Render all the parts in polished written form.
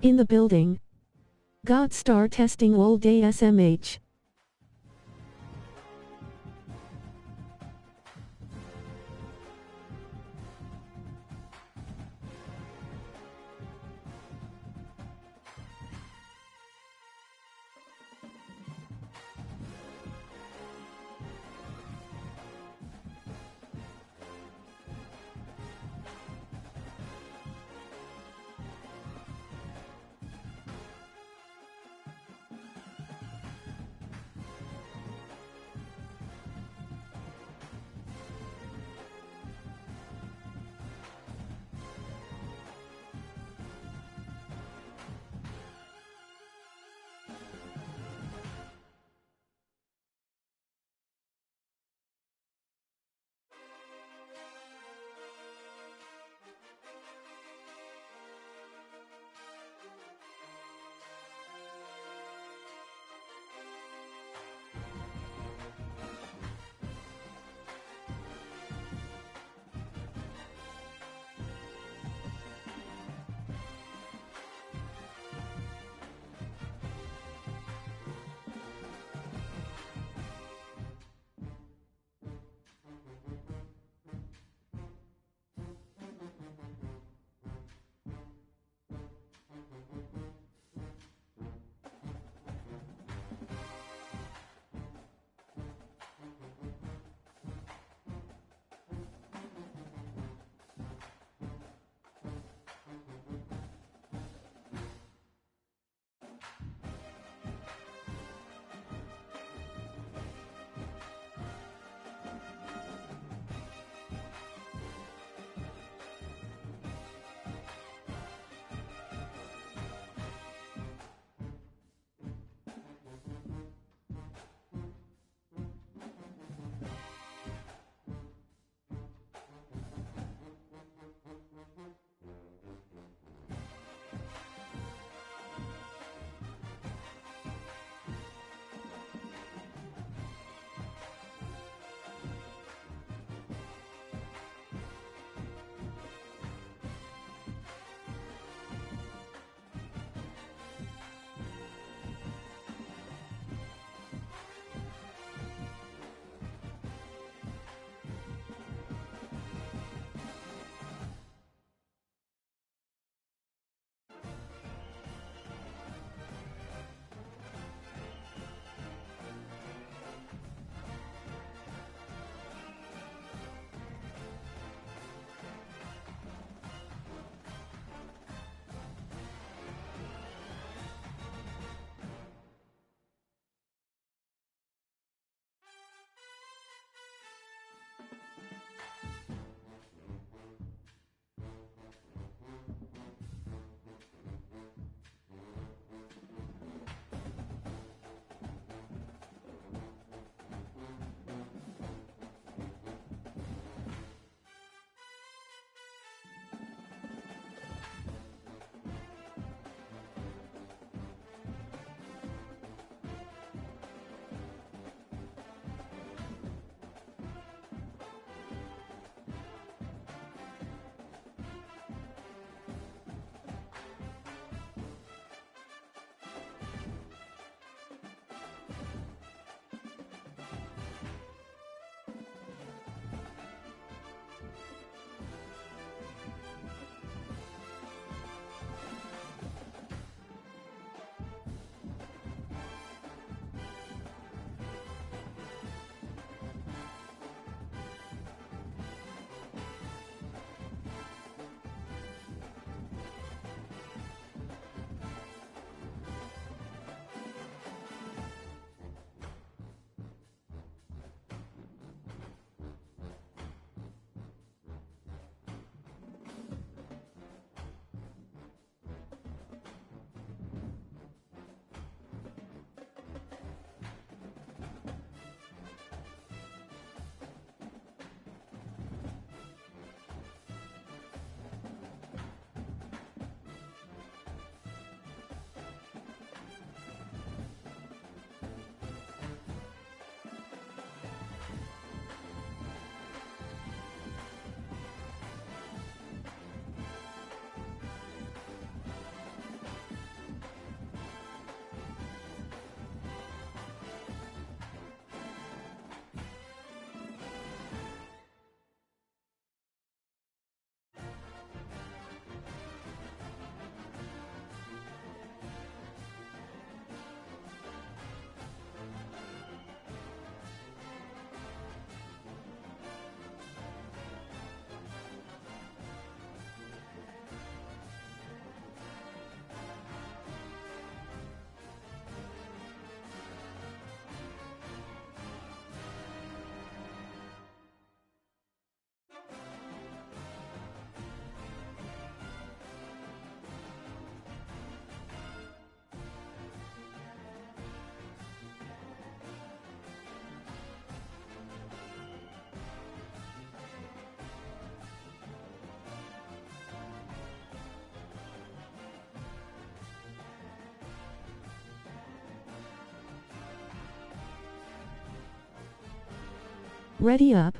In the building. Godstar testing all day SMH. Ready up.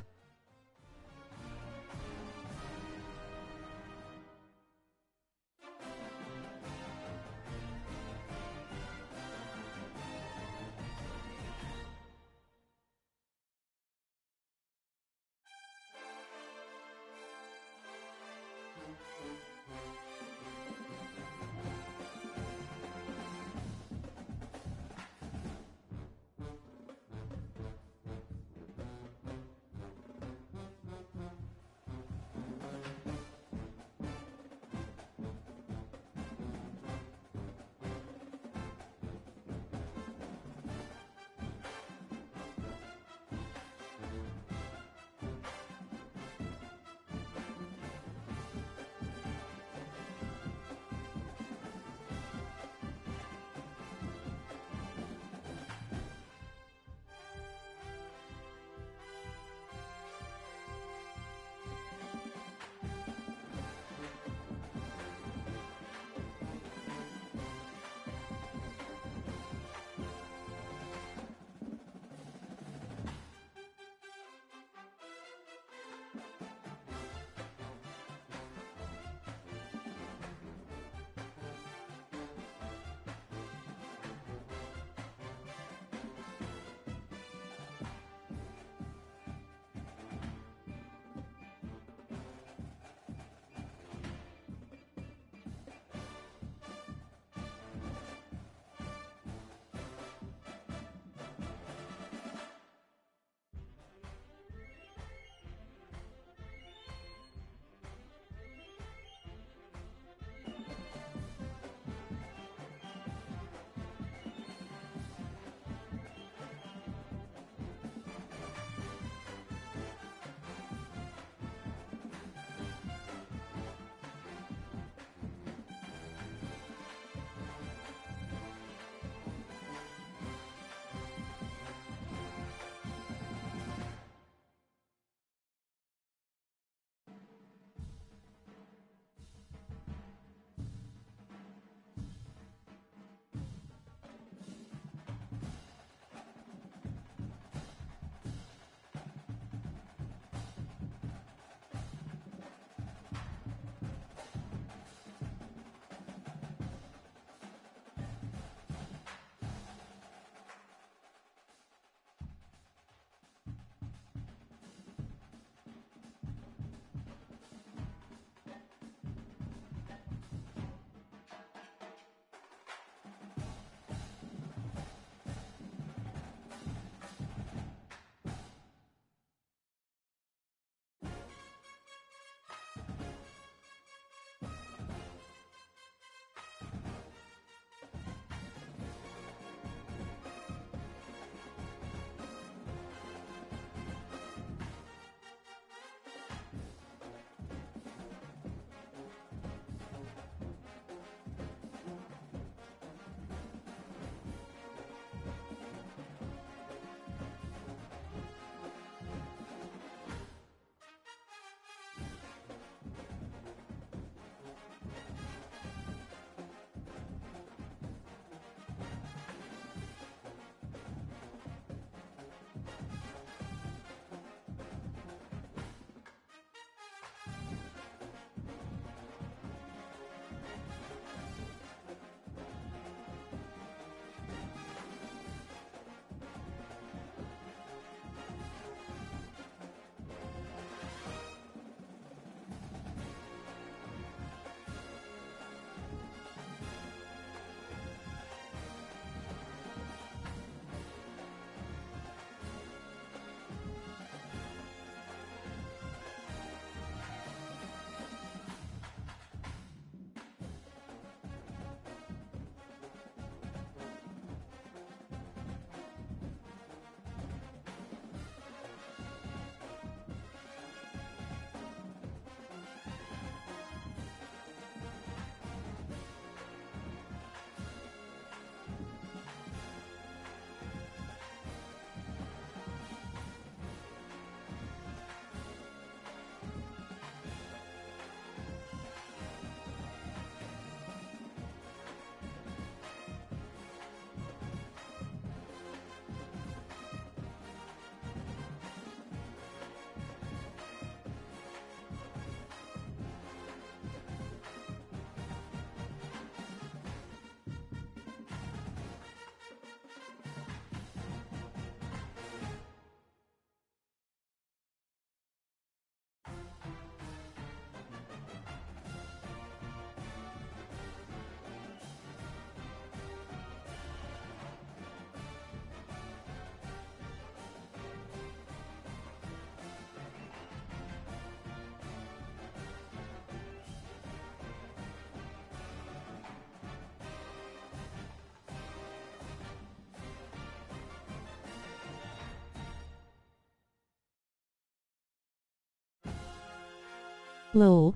lol.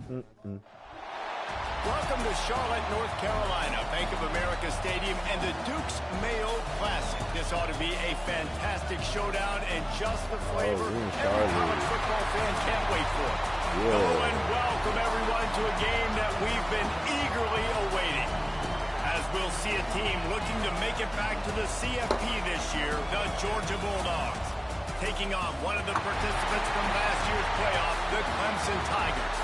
Welcome to Charlotte, North Carolina, Bank of America Stadium, and the Duke's Mayo Classic. This ought to be a fantastic showdown and just the flavor every college football fan can't wait for. Hello and welcome everyone to a game that we've been eagerly awaiting. As we'll see a team looking to make it back to the CFP this year, the Georgia Bulldogs, taking on one of the participants from last year's playoff, the Clemson Tigers.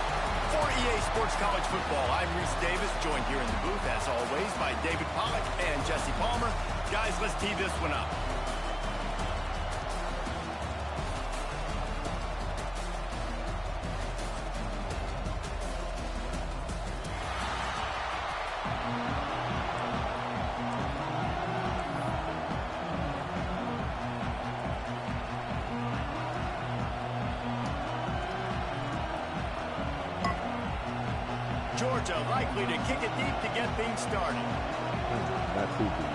For EA Sports College Football, I'm Reese Davis, joined here in the booth, as always, by David Pollack and Jesse Palmer. Guys, let's tee this one up. Georgia likely to kick it deep to get things started. Not too deep.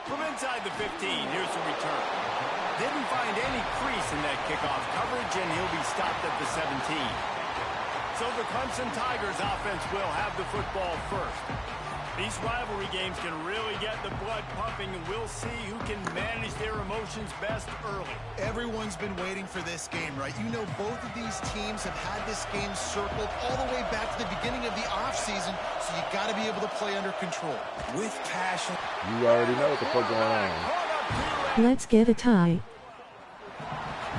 From inside the 15, here's the return. Didn't find any crease in that kickoff coverage, and he'll be stopped at the 17. So the Clemson Tigers offense will have the football first. These rivalry games can really get the blood pumping, and we'll see who can manage their emotions best early. Everyone's been waiting for this game, right? You know, both of these teams have had this game circled all the way back to the beginning of the offseason, so you got to be able to play under control. With passion. You already know what the fuck going on. Let's get a tie.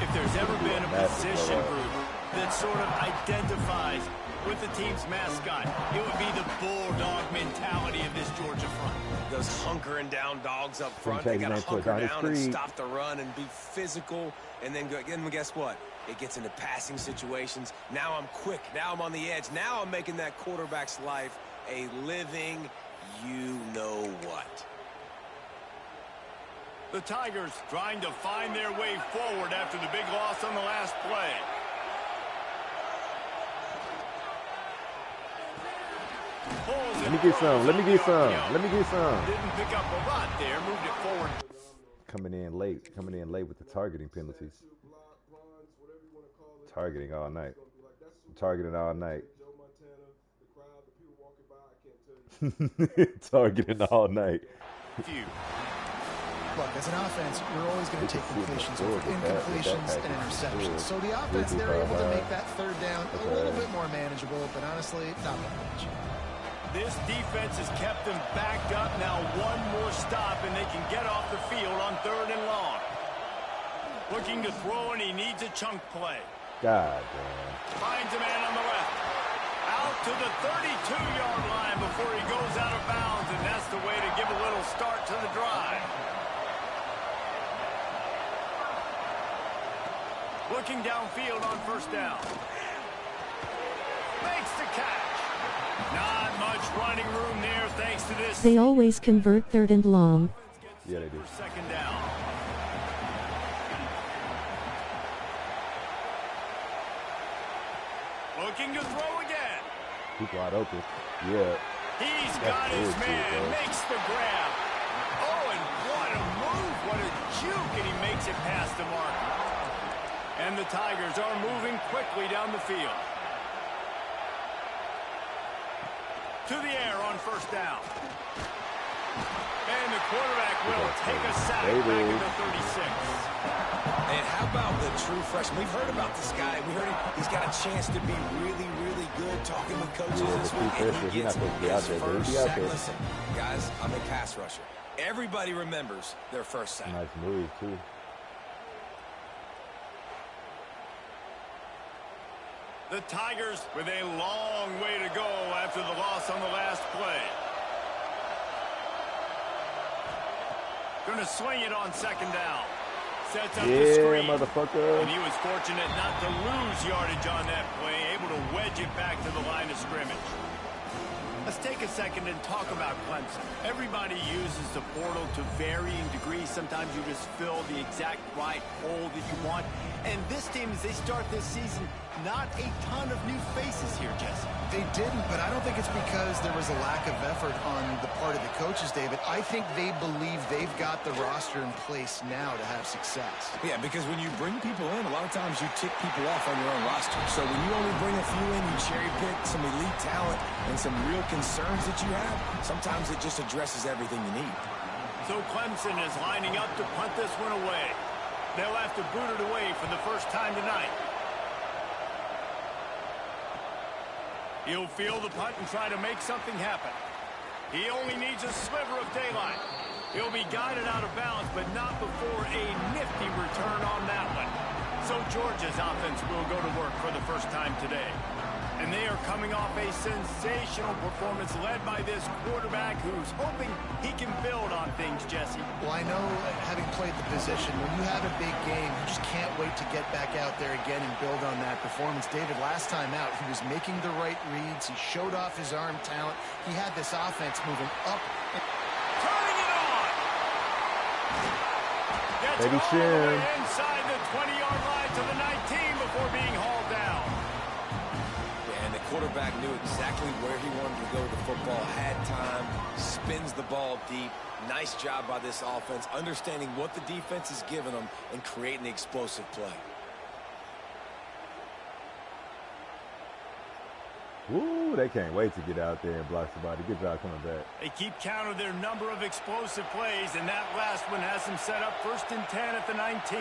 If there's ever been a position group that sort of identifies with the team's mascot, it would be the bulldog mentality of this Georgia front. Those hunkering down dogs up front, they got to hunker down and stop the run and be physical, and then guess what? It gets into passing situations. Now I'm quick. Now I'm on the edge. Now I'm making that quarterback's life a living you-know-what. The Tigers trying to find their way forward after the big loss on the last play. Let me get some. Let me get some. Let me get some. Didn't pick up a lot there. Moved it forward. Coming in late with the targeting penalties. Targeting all night. Targeting all night. Targeting all night. Look, as an offense, you're always going to take completions over incompletions and interceptions. So the offense, they're able to make that third down a little bit more manageable, but honestly, not that much. This defense has kept them backed up. Now one more stop, and they can get off the field on 3rd and long. Looking to throw, and he needs a chunk play. God damn. Finds a man on the left. Out to the 32-yard line before he goes out of bounds, and that's the way to give a little start to the drive. Looking downfield on 1st down. Makes the catch. Not much running room there thanks to this. They always convert 3rd and long. Yeah, they do. 2nd down. Looking to throw again. People wide open. Yeah. He's got his man. Makes the grab. Oh, and what a move. What a juke. And he makes it past the marker. And the Tigers are moving quickly down the field. To the air on 1st down. And the quarterback will take a sack back into 36. And how about the true freshman? We've heard about this guy. We heard he's got a chance to be really, really good talking with coaches this week. And he gets his first sack. Listen, guys, I'm a pass rusher. Everybody remembers their first sack. Nice move, too. The Tigers with a long way to go after the loss on the last play. Going to swing it on 2nd down. Sets up the screen. Motherfucker. And he was fortunate not to lose yardage on that play, able to wedge it back to the line of scrimmage. Let's take a second and talk about Clemson. Everybody uses the portal to varying degrees. Sometimes you just fill the exact right hole that you want. And this team, as they start this season, not a ton of new faces here, Jesse. They didn't, but I don't think it's because there was a lack of effort on the part of the coaches, David. I think they believe they've got the roster in place now to have success. Yeah, because when you bring people in, a lot of times you tick people off on your own roster. So when you only bring a few in, you cherry pick some elite talent and some real concerns that you have, sometimes it just addresses everything you need. So Clemson is lining up to punt this one away. They'll have to boot it away for the first time tonight. He'll field the punt and try to make something happen. He only needs a sliver of daylight. He'll be guided out of bounds, but not before a nifty return on that one. So Georgia's offense will go to work for the first time today. And they are coming off a sensational performance led by this quarterback who's hoping he can build on things, Jesse. Well, I know, having played the position, when you have a big game, you just can't wait to get back out there again and build on that performance. David, last time out, he was making the right reads. He showed off his arm talent. He had this offense moving up. Turning it on! Gets Baby all the way inside the 20-yard line to the 19 before being hauled down. Quarterback knew exactly where he wanted to go with the football, had time, spins the ball deep. Nice job by this offense, understanding what the defense is giving them and creating the explosive play. Woo, they can't wait to get out there and block somebody. Good job coming back. They keep count of their number of explosive plays, and that last one has them set up 1st and 10 at the 19.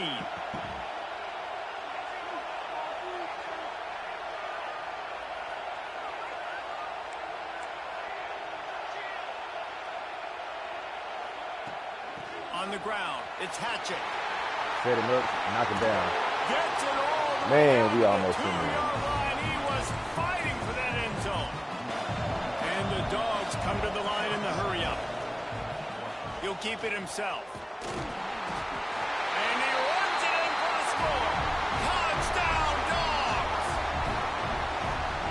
On the ground, it's Hatchet. Set him up, knock him down. Gets it all the Man, way we down almost the in there. 2-yard line. He was fighting for that end zone. And the Dogs come to the line in the hurry-up. He'll keep it himself. And he runs it in for the score. Touchdown, Dogs!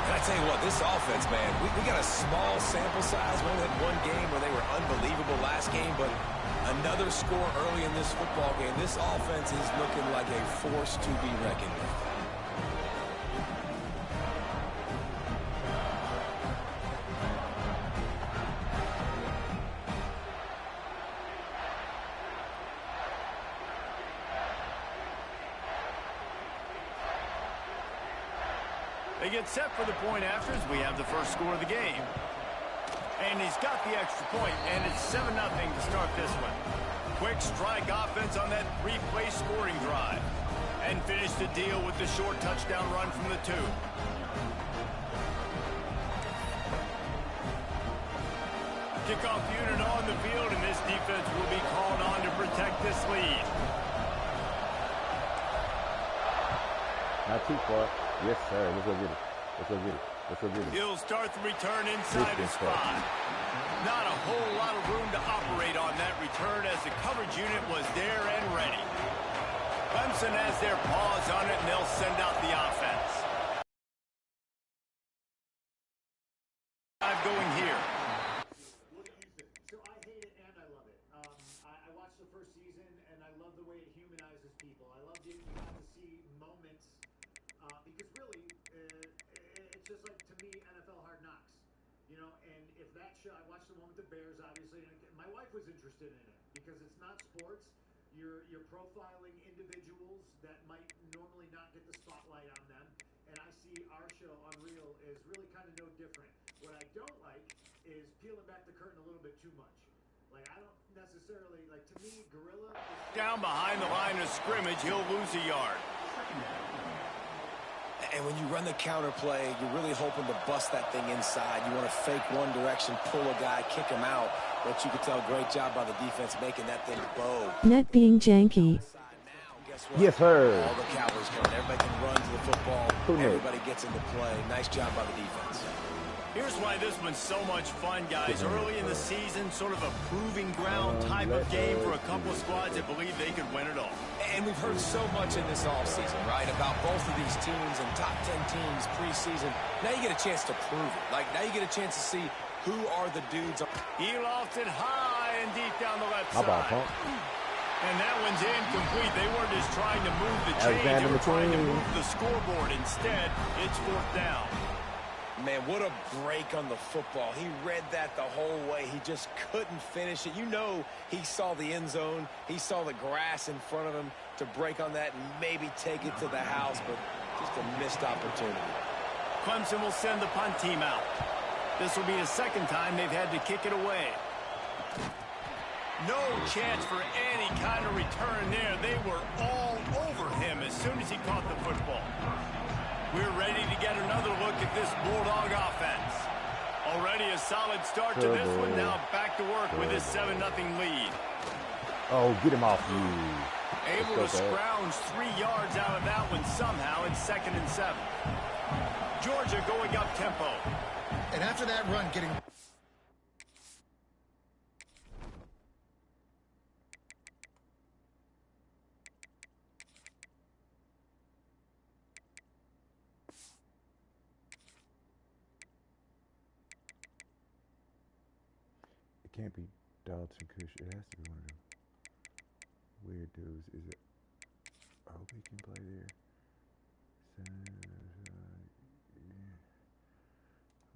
And I tell you what, this offense, man, we got a small sample size. We only had one game where they were unbelievable last game, but another score early in this football game. This offense is looking like a force to be reckoned with. They get set for the point after as we have the first score of the game. And he's got the extra point, and it's 7-0 to start this one. Quick strike offense on that 3-play scoring drive. And finish the deal with the short touchdown run from the 2. Kickoff unit on the field, and this defense will be called on to protect this lead. Not too far. Yes, sir. Let's go get it. Let's go get it. Let's go get it. He'll start the return inside his spot. Not a whole lot of room to operate on that return as the coverage unit was there and ready. Clemson has their paws on it, and they'll send out the offense. Going here. So I hate it and I love it. I watched the first season and I love the way it humanizes people. I love getting to see moments because really it's just like, to me, NFL Hard Knocks. You know, and if that show, I watched the one with the Bears, obviously, and my wife was interested in it because it's not sports. You're profiling individuals that might normally not get the spotlight on them, and I see our show, Unreal, is really kind of no different. What I don't like is peeling back the curtain a little bit too much. Like, I don't necessarily, like, to me, Gorilla is... Down behind the line of scrimmage, he'll lose a yard. And when you run the counter play, you're really hoping to bust that thing inside. You want to fake one direction, pull a guy, kick him out. But you can tell, great job by the defense making that thing bow. Net being janky. Yes, sir. All the Cowboys coming. Everybody can run to the football. Everybody gets into play. Nice job by the defense. Here's why this one's so much fun, guys. Early in the season, sort of a proving ground type of game for a couple of squads that believe they could win it all. And we've heard so much in this offseason, right, about both of these teams and top 10 teams preseason. Now you get a chance to prove it. Like, now you get a chance to see Who are the dudes? He lost it high and deep down the left side. Ball, pump. And that one's incomplete. They weren't just trying to move the chains. They were trying to move the scoreboard. Instead, it's 4th down. Man, what a break on the football. He read that the whole way. He just couldn't finish it. You know he saw the end zone. He saw the grass in front of him to break on that and maybe take it to the house, but just a missed opportunity. Clemson will send the punt team out. This will be the 2nd time they've had to kick it away. No chance for any kind of return there. They were all over him as soon as he caught the football. We're ready to get another look at this Bulldog offense. Already a solid start to this one. Now back to work with his 7-0 lead. Oh, get him off you. Able to scrounge 3 yards out of that one somehow. It's 2nd and 7. Georgia going up tempo. And after that run, getting... It can't be Dalton Kush. It has to be one of them weird dudes. Is it? I hope he can play there.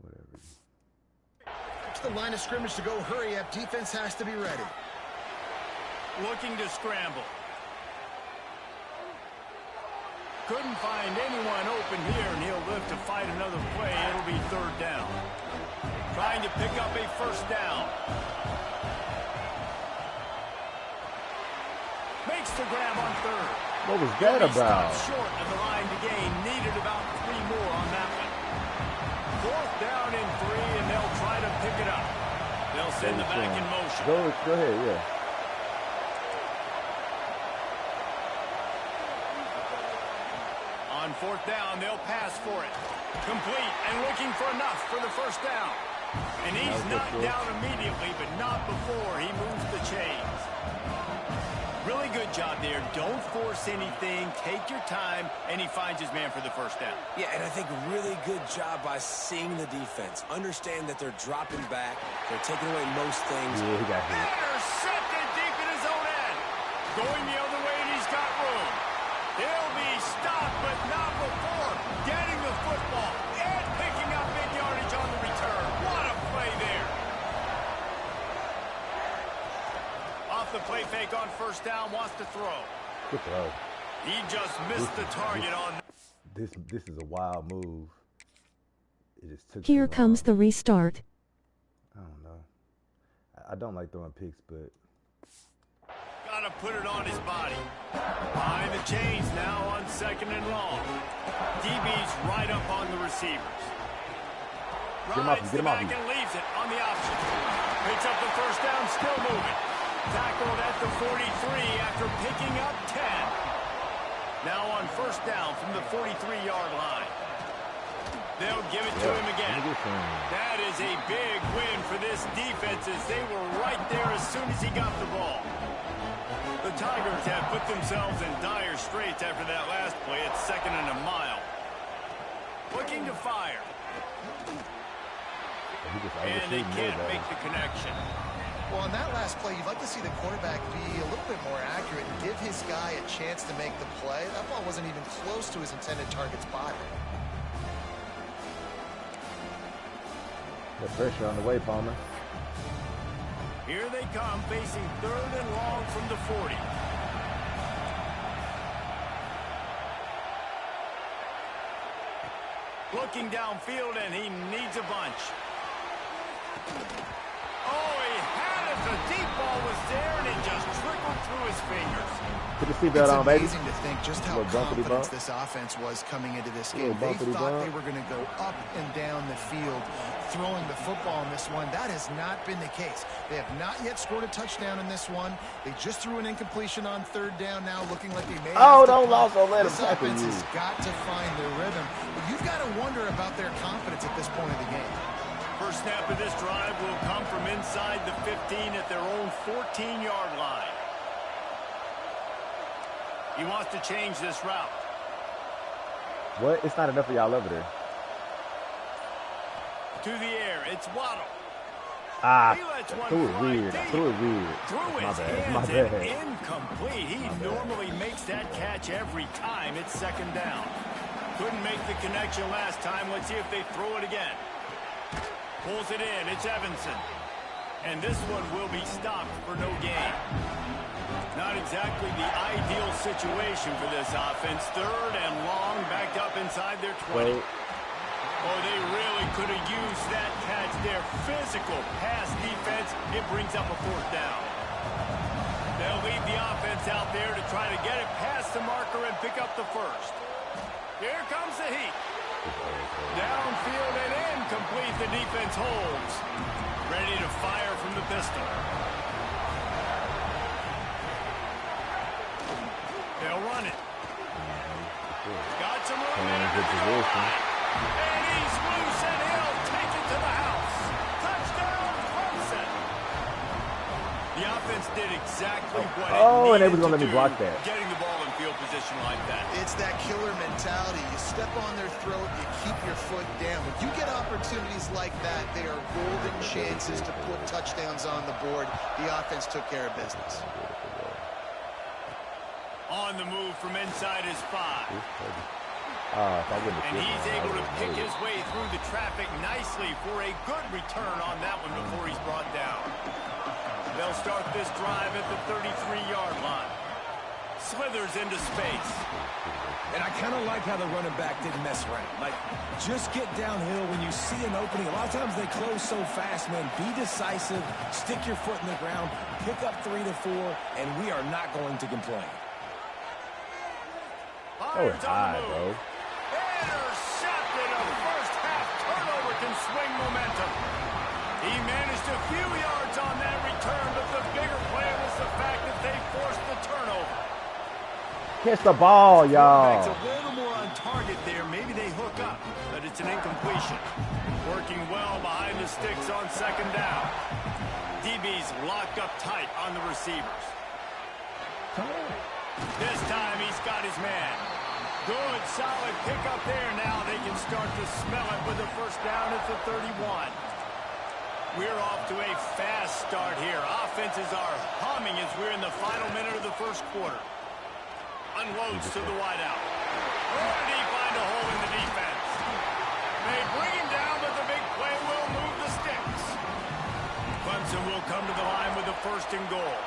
Whatever. To the line of scrimmage to go. Hurry up. Defense has to be ready. Looking to scramble. Couldn't find anyone open here, and he'll live to fight another play. It'll be 3rd down. Trying to pick up a 1st down. Makes the grab on 3rd. What was that about? Short of the line to gain. Needed about 3 more on that one. 4th down and 3, and they'll try to pick it up. They'll send the back in motion. Go ahead, yeah. On 4th down, they'll pass for it. Complete and looking for enough for the 1st down. And he's knocked down immediately, but not before he moves the chains. Really good job there. Don't force anything. Take your time, and he finds his man for the 1st down. Yeah, and I think really good job by seeing the defense. Understand that they're dropping back. They're taking away most things. Yeah, he got hit. Intercepted deep in his own end. Going the other way, and he's got room. He'll be stopped, but not before getting the football and picking up big yardage on the return. What a play there. Off the play fake on 1st down, wants to throw. Good throw. He just missed the target on. This is a wild move. It just took Here comes the restart. I don't know. I don't like throwing picks, but Gotta put it on his body. Behind the chains now on 2nd and long. DB's right up on the receivers. Rides the back and leaves it on the option. Picks up the 1st down, still moving. Tackled at the 43 after picking up 10. Now on 1st down from the 43-yard line. They'll give it to him again. That is a big win for this defense as they were right there as soon as he got the ball. The Tigers have put themselves in dire straits after that last play. It's 2nd and a mile. Looking to fire. And they can't make the connection. Well, on that last play, you'd like to see the quarterback be a little bit more accurate and give his guy a chance to make the play. That ball wasn't even close to his intended target's body. the pressure on the way, Palmer. Here they come, facing 3rd and long from the 40. Looking downfield, and he needs a bunch. Oh, he had it. The deep ball was there, and it just trickled through his fingers. Put the seatbelt on, baby. It's amazing to think just how confident this offense was coming into this game. They thought they were going to go up and down the field throwing the football in this one. That has not been the case. They have not yet scored a touchdown in this one. They just threw an incompletion on 3rd down now, looking like they may have to punt. Let this offense has got to find their rhythm. But you've got to wonder about their confidence at this point of the game. First snap of this drive will come from inside the 15 at their own 14-yard line. He wants to change this route. What? It's not enough for y'all over there. To the air, it's Waddle. Ah, He lets one threw it fly weird. deep. I threw it weird. Through My his bad. My hands bad. and incomplete. He normally makes that catch every time it's second down. Couldn't make the connection last time. Let's see if they throw it again. Pulls it in. It's Evanson. And this one will be stopped for no gain. Not exactly the ideal situation for this offense. Third and long, backed up inside their 20. Oh, they really could have used that catch there. Physical pass defense. It brings up a fourth down. They'll leave the offense out there to try to get it past the marker and pick up the first. Here comes the heat. Downfield and incomplete. The defense holds. Ready to fire from the pistol. They'll run it. Got some room there. And he's loose, and he'll take it to the house. Touchdown, Clemson. The offense did exactly what it needed and they was gonna let me block that. Getting the ball in field position like that. It's that killer mentality. You step on their throat, you keep your foot down. When you get opportunities like that, they are golden chances to put touchdowns on the board. The offense took care of business. On the move from inside his 5. And he's able to pick his way through the traffic nicely for a good return on that one before he's brought down. They'll start this drive at the 33-yard line. Slithers into space. And I kind of like how the running back didn't mess around. Like, just get downhill when you see an opening. A lot of times they close so fast, man. Be decisive, stick your foot in the ground, pick up 3 to 4, and we are not going to complain. That was high, bro. Intercepted. A first half turnover can swing momentum. He managed a few yards on that return, but the bigger play was the fact that they forced the turnover. Catch the ball, y'all. A little more on target there. Maybe they hook up, but it's an incompletion. Working well behind the sticks on second down. DB's locked up tight on the receivers. This time he's got his man. Good, solid pickup there. Now they can start to smell it with a first down at the 31. We're off to a fast start here. Offenses are humming as we're in the final minute of the first quarter. Unloads to the wideout. Where did he find a hole in the defense? They bring him down, but the big play will move the sticks. Clemson will come to the line with the first and goal.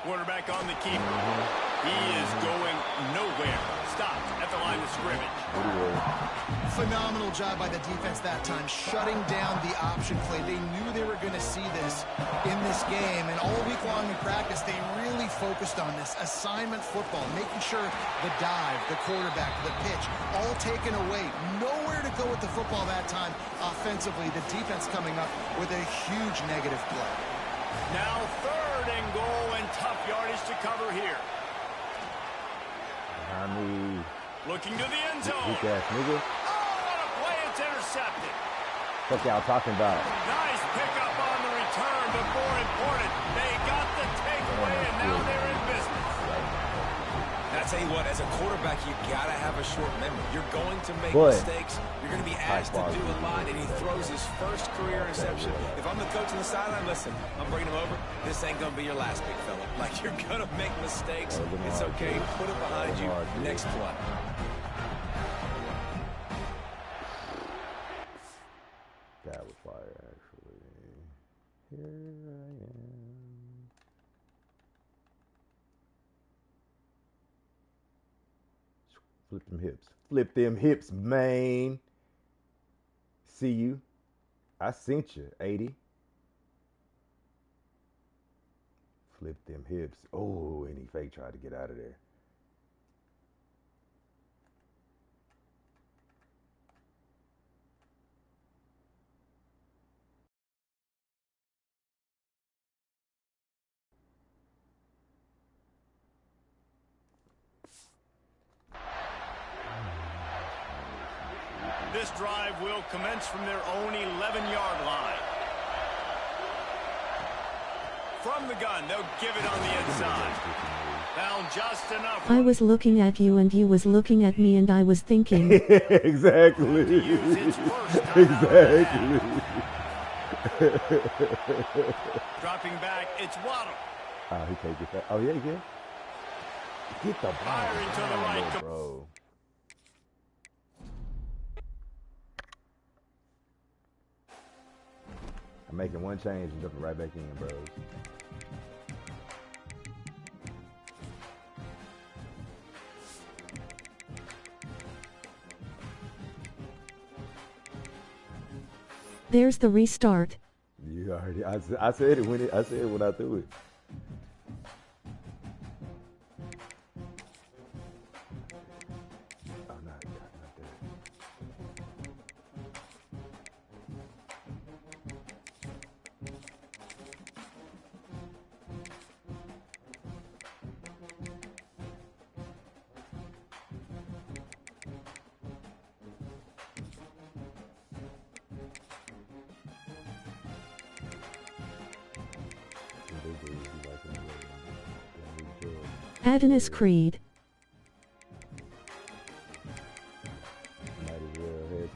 Quarterback on the keeper. He is going nowhere. Stopped at the line of scrimmage. Phenomenal job by the defense that time, shutting down the option play. They knew they were going to see this in this game, and all week long in practice, they really focused on this assignment football, making sure the dive, the quarterback, the pitch, all taken away. Nowhere to go with the football that time offensively. The defense coming up with a huge negative play. Now third and goal, and tough yardage to cover here. Looking to the end zone. Weak ass nigga. Oh, what a play. It's intercepted. What y'all talking about? Nice pickup on the return, but more important, they got the takeaway, and now they're in business. And I tell you what, as a quarterback, you got to have a short memory. You're going to make mistakes. You're going to be asked to do a lot, and he throws his first career interception. If I'm the coach on the sideline, listen, I'm bringing him over. This ain't going to be your last, big fella. Like, you're going to make mistakes. It's okay. Put it behind you. Next play. That was fire, actually. Here I am. Flip them hips. Flip them hips, man. See you. I sent you, 80. Flip them hips. Oh, and he fake tried to get out of there. This drive will commence from their own 11-yard line. From the gun, they'll give it on the inside. Found just enough. I was looking at you and you was looking at me and I was thinking. Exactly. Exactly. Dropping back, it's Waddle. Oh, he can't get that. Oh, yeah, he can. Get the ball. Firing to the right. Bro. I'm making one change and jumping right back in, bro. There's the restart. You already. I said it when I threw it. Oh, not that. Adonis Creed. Might as well have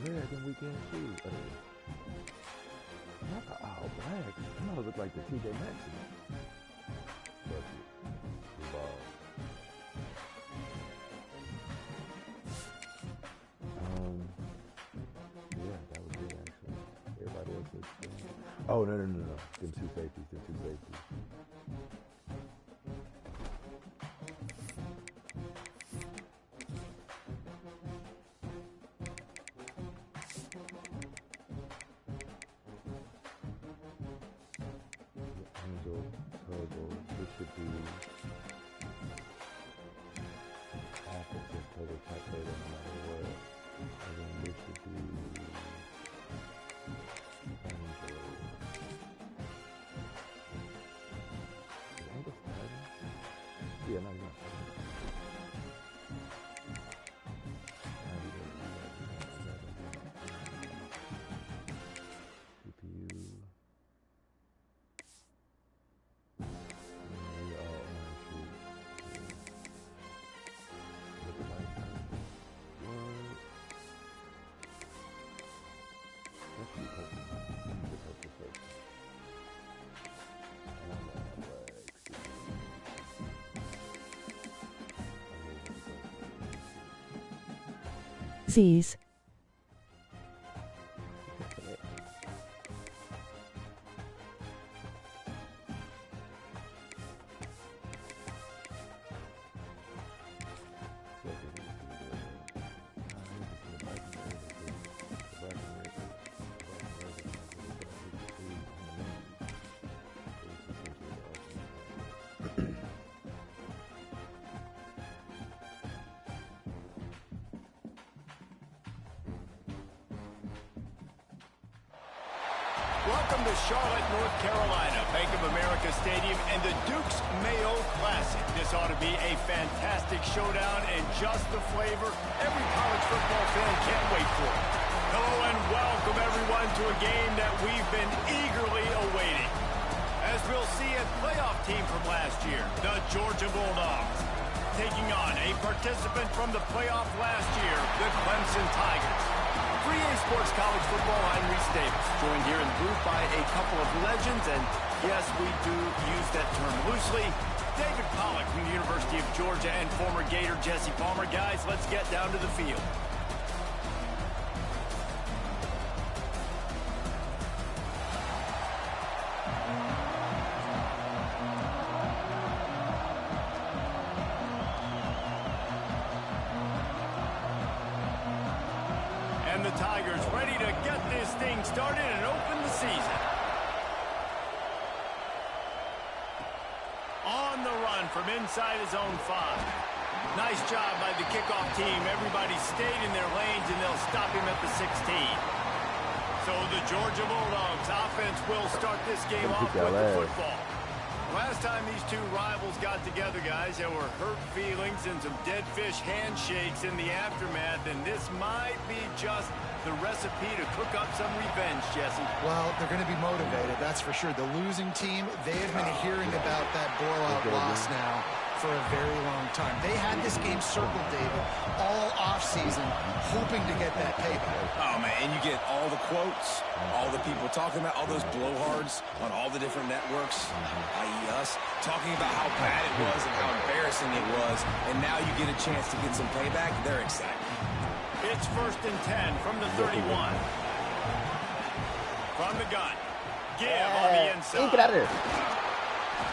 American Weekend shoes. Not the all black. Some of those look like the TJ Maxx. Yeah, that was good actually. Everybody else looks good. Oh no. Them two safeties. Z's. Welcome to Charlotte, North Carolina, Bank of America Stadium, and the Duke's Mayo Classic. This ought to be a fantastic showdown and just the flavor every college football fan can't wait for. Hello and welcome everyone to a game that we've been eagerly awaiting. As we'll see a playoff team from last year, the Georgia Bulldogs, taking on a participant from the playoff last year, the Clemson Tigers. 3A Sports College Football, I'm Reese Davis, joined here in the booth by a couple of legends, and yes, we do use that term loosely. David Pollack from the University of Georgia and former Gator Jesse Palmer. Guys, let's get down to the field. And the Tigers ready to get this thing started and open the season. On the run from inside his own 5. Nice job by the kickoff team. Everybody stayed in their lanes, and they'll stop him at the 16. So the Georgia Bulldogs offense will start this game off with the football. Last time these two rivals got together, guys, there were hurt feelings and some dead fish handshakes in the aftermath, and this might be just the recipe to cook up some revenge, Jesse. Well, they're going to be motivated, that's for sure. The losing team, they have been hearing about that blowout loss now for a very long time. They had this game circled, David, all offseason, hoping to get that payback. Oh, man, and you get all the quotes, all the people talking about, all those blowhards on all the different networks, i.e. us, talking about how bad it was and how embarrassing it was, and now you get a chance to get some payback. They're excited. It's 1st and 10 from the 31. From the gun. Give on the inside. Get out of there.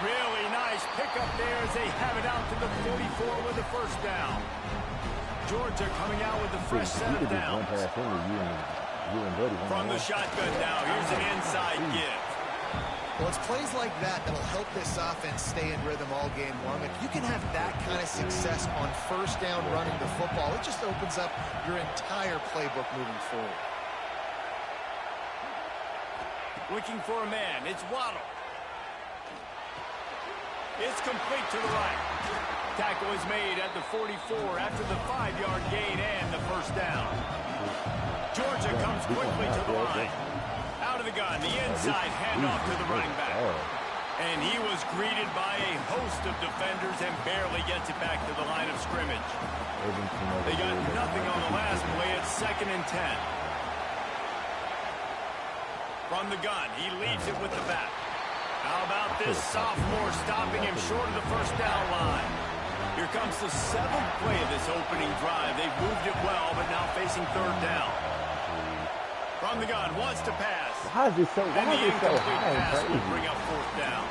Really nice pickup there as they have it out to the 44 with the first down. Georgia coming out with the fresh set of downs. From the shotgun now, here's an inside give. Well, it's plays like that that'll help this offense stay in rhythm all game long. If you can have that kind of success on first down running the football, it just opens up your entire playbook moving forward. Looking for a man, it's Waddle. It's complete to the right. Tackle is made at the 44 after the 5-yard gain and the first down. Georgia comes quickly to the line. Out of the gun, the inside handoff to the running back. And he was greeted by a host of defenders and barely gets it back to the line of scrimmage. They got nothing on the last play. It's 2nd and 10. From the gun, he leads it with the back. How about this sophomore stopping him short of the first down line? Here comes the 7th play of this opening drive. They've moved it well, but now facing 3rd down. From the gun, wants to pass. How is this so high? And the incomplete pass will bring up 4th down.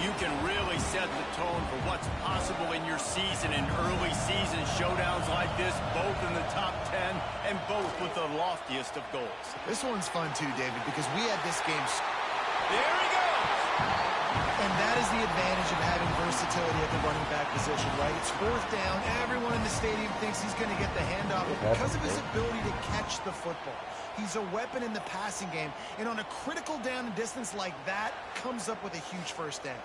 You can really set the tone for what's possible in your season in early season showdowns like this, both in the top 10 and both with the loftiest of goals. This one's fun too, David, because we had this game. There he goes! And that is the advantage of having versatility at the running back position, right? It's 4th down. Everyone in the stadium thinks he's going to get the handoff because of his ability to catch the football. He's a weapon in the passing game, and on a critical down and distance like that, comes up with a huge first down.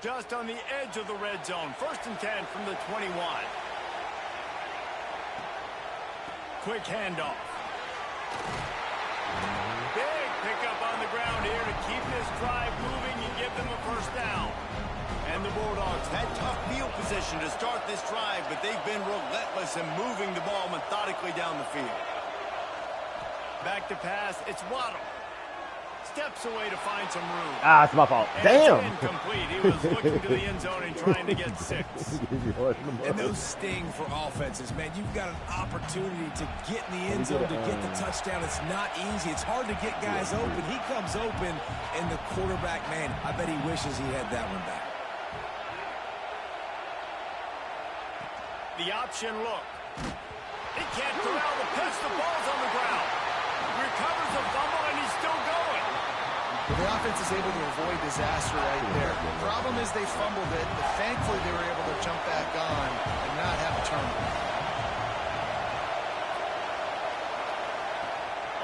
Just on the edge of the red zone. 1st and 10 from the 21. Quick handoff. Big pickup on the ground here to keep this drive moving and give them a first down. And the Bulldogs had tough field position to start this drive, but they've been relentless in moving the ball methodically down the field. Back to pass, it's Waddle. Steps away to find some room. Ah, it's my fault. And damn. It's incomplete. He was looking to the end zone and trying to get 6. And those sting for offenses, man. You've got an opportunity to get in the end zone, to get the touchdown. It's not easy. It's hard to get guys open. He comes open, and the quarterback, man, I bet he wishes he had that one back. The option look. He can't corral the pitch. The ball's on the ground. Recovers the fumble, and he's still going. The offense is able to avoid disaster right there. The problem is they fumbled it, but thankfully they were able to jump back on and not have a turnover.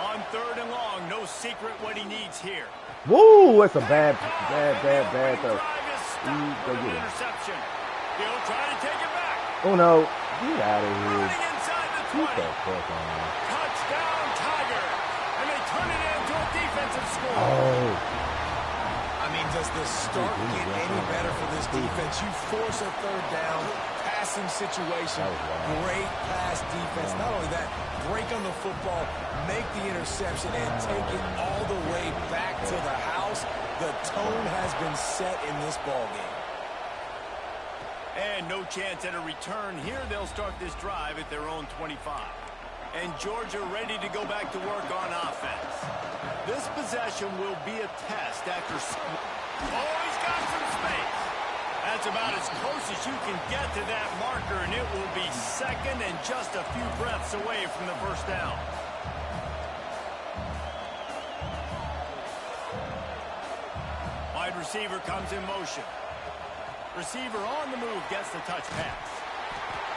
On 3rd and long, no secret what he needs here. Woo, that's a bad throw. Go get it. Interception. He'll try to take it back. Oh no, get out of here. Running inside the 20. Touchdown, Tiger. And they turn it into a defensive score. Oh. I mean, does this start get any better for this defense? You force a 3rd down, passing situation, great pass defense. Not only that, break on the football, make the interception, and take it all the way back to the house. The tone has been set in this ballgame. And no chance at a return here. They'll start this drive at their own 25. And Georgia ready to go back to work on offense. This possession will be a test after... Oh, he's got some space. That's about as close as you can get to that marker, and it will be 2nd and just a few breaths away from the first down. Wide receiver comes in motion. Receiver on the move gets the touch pass.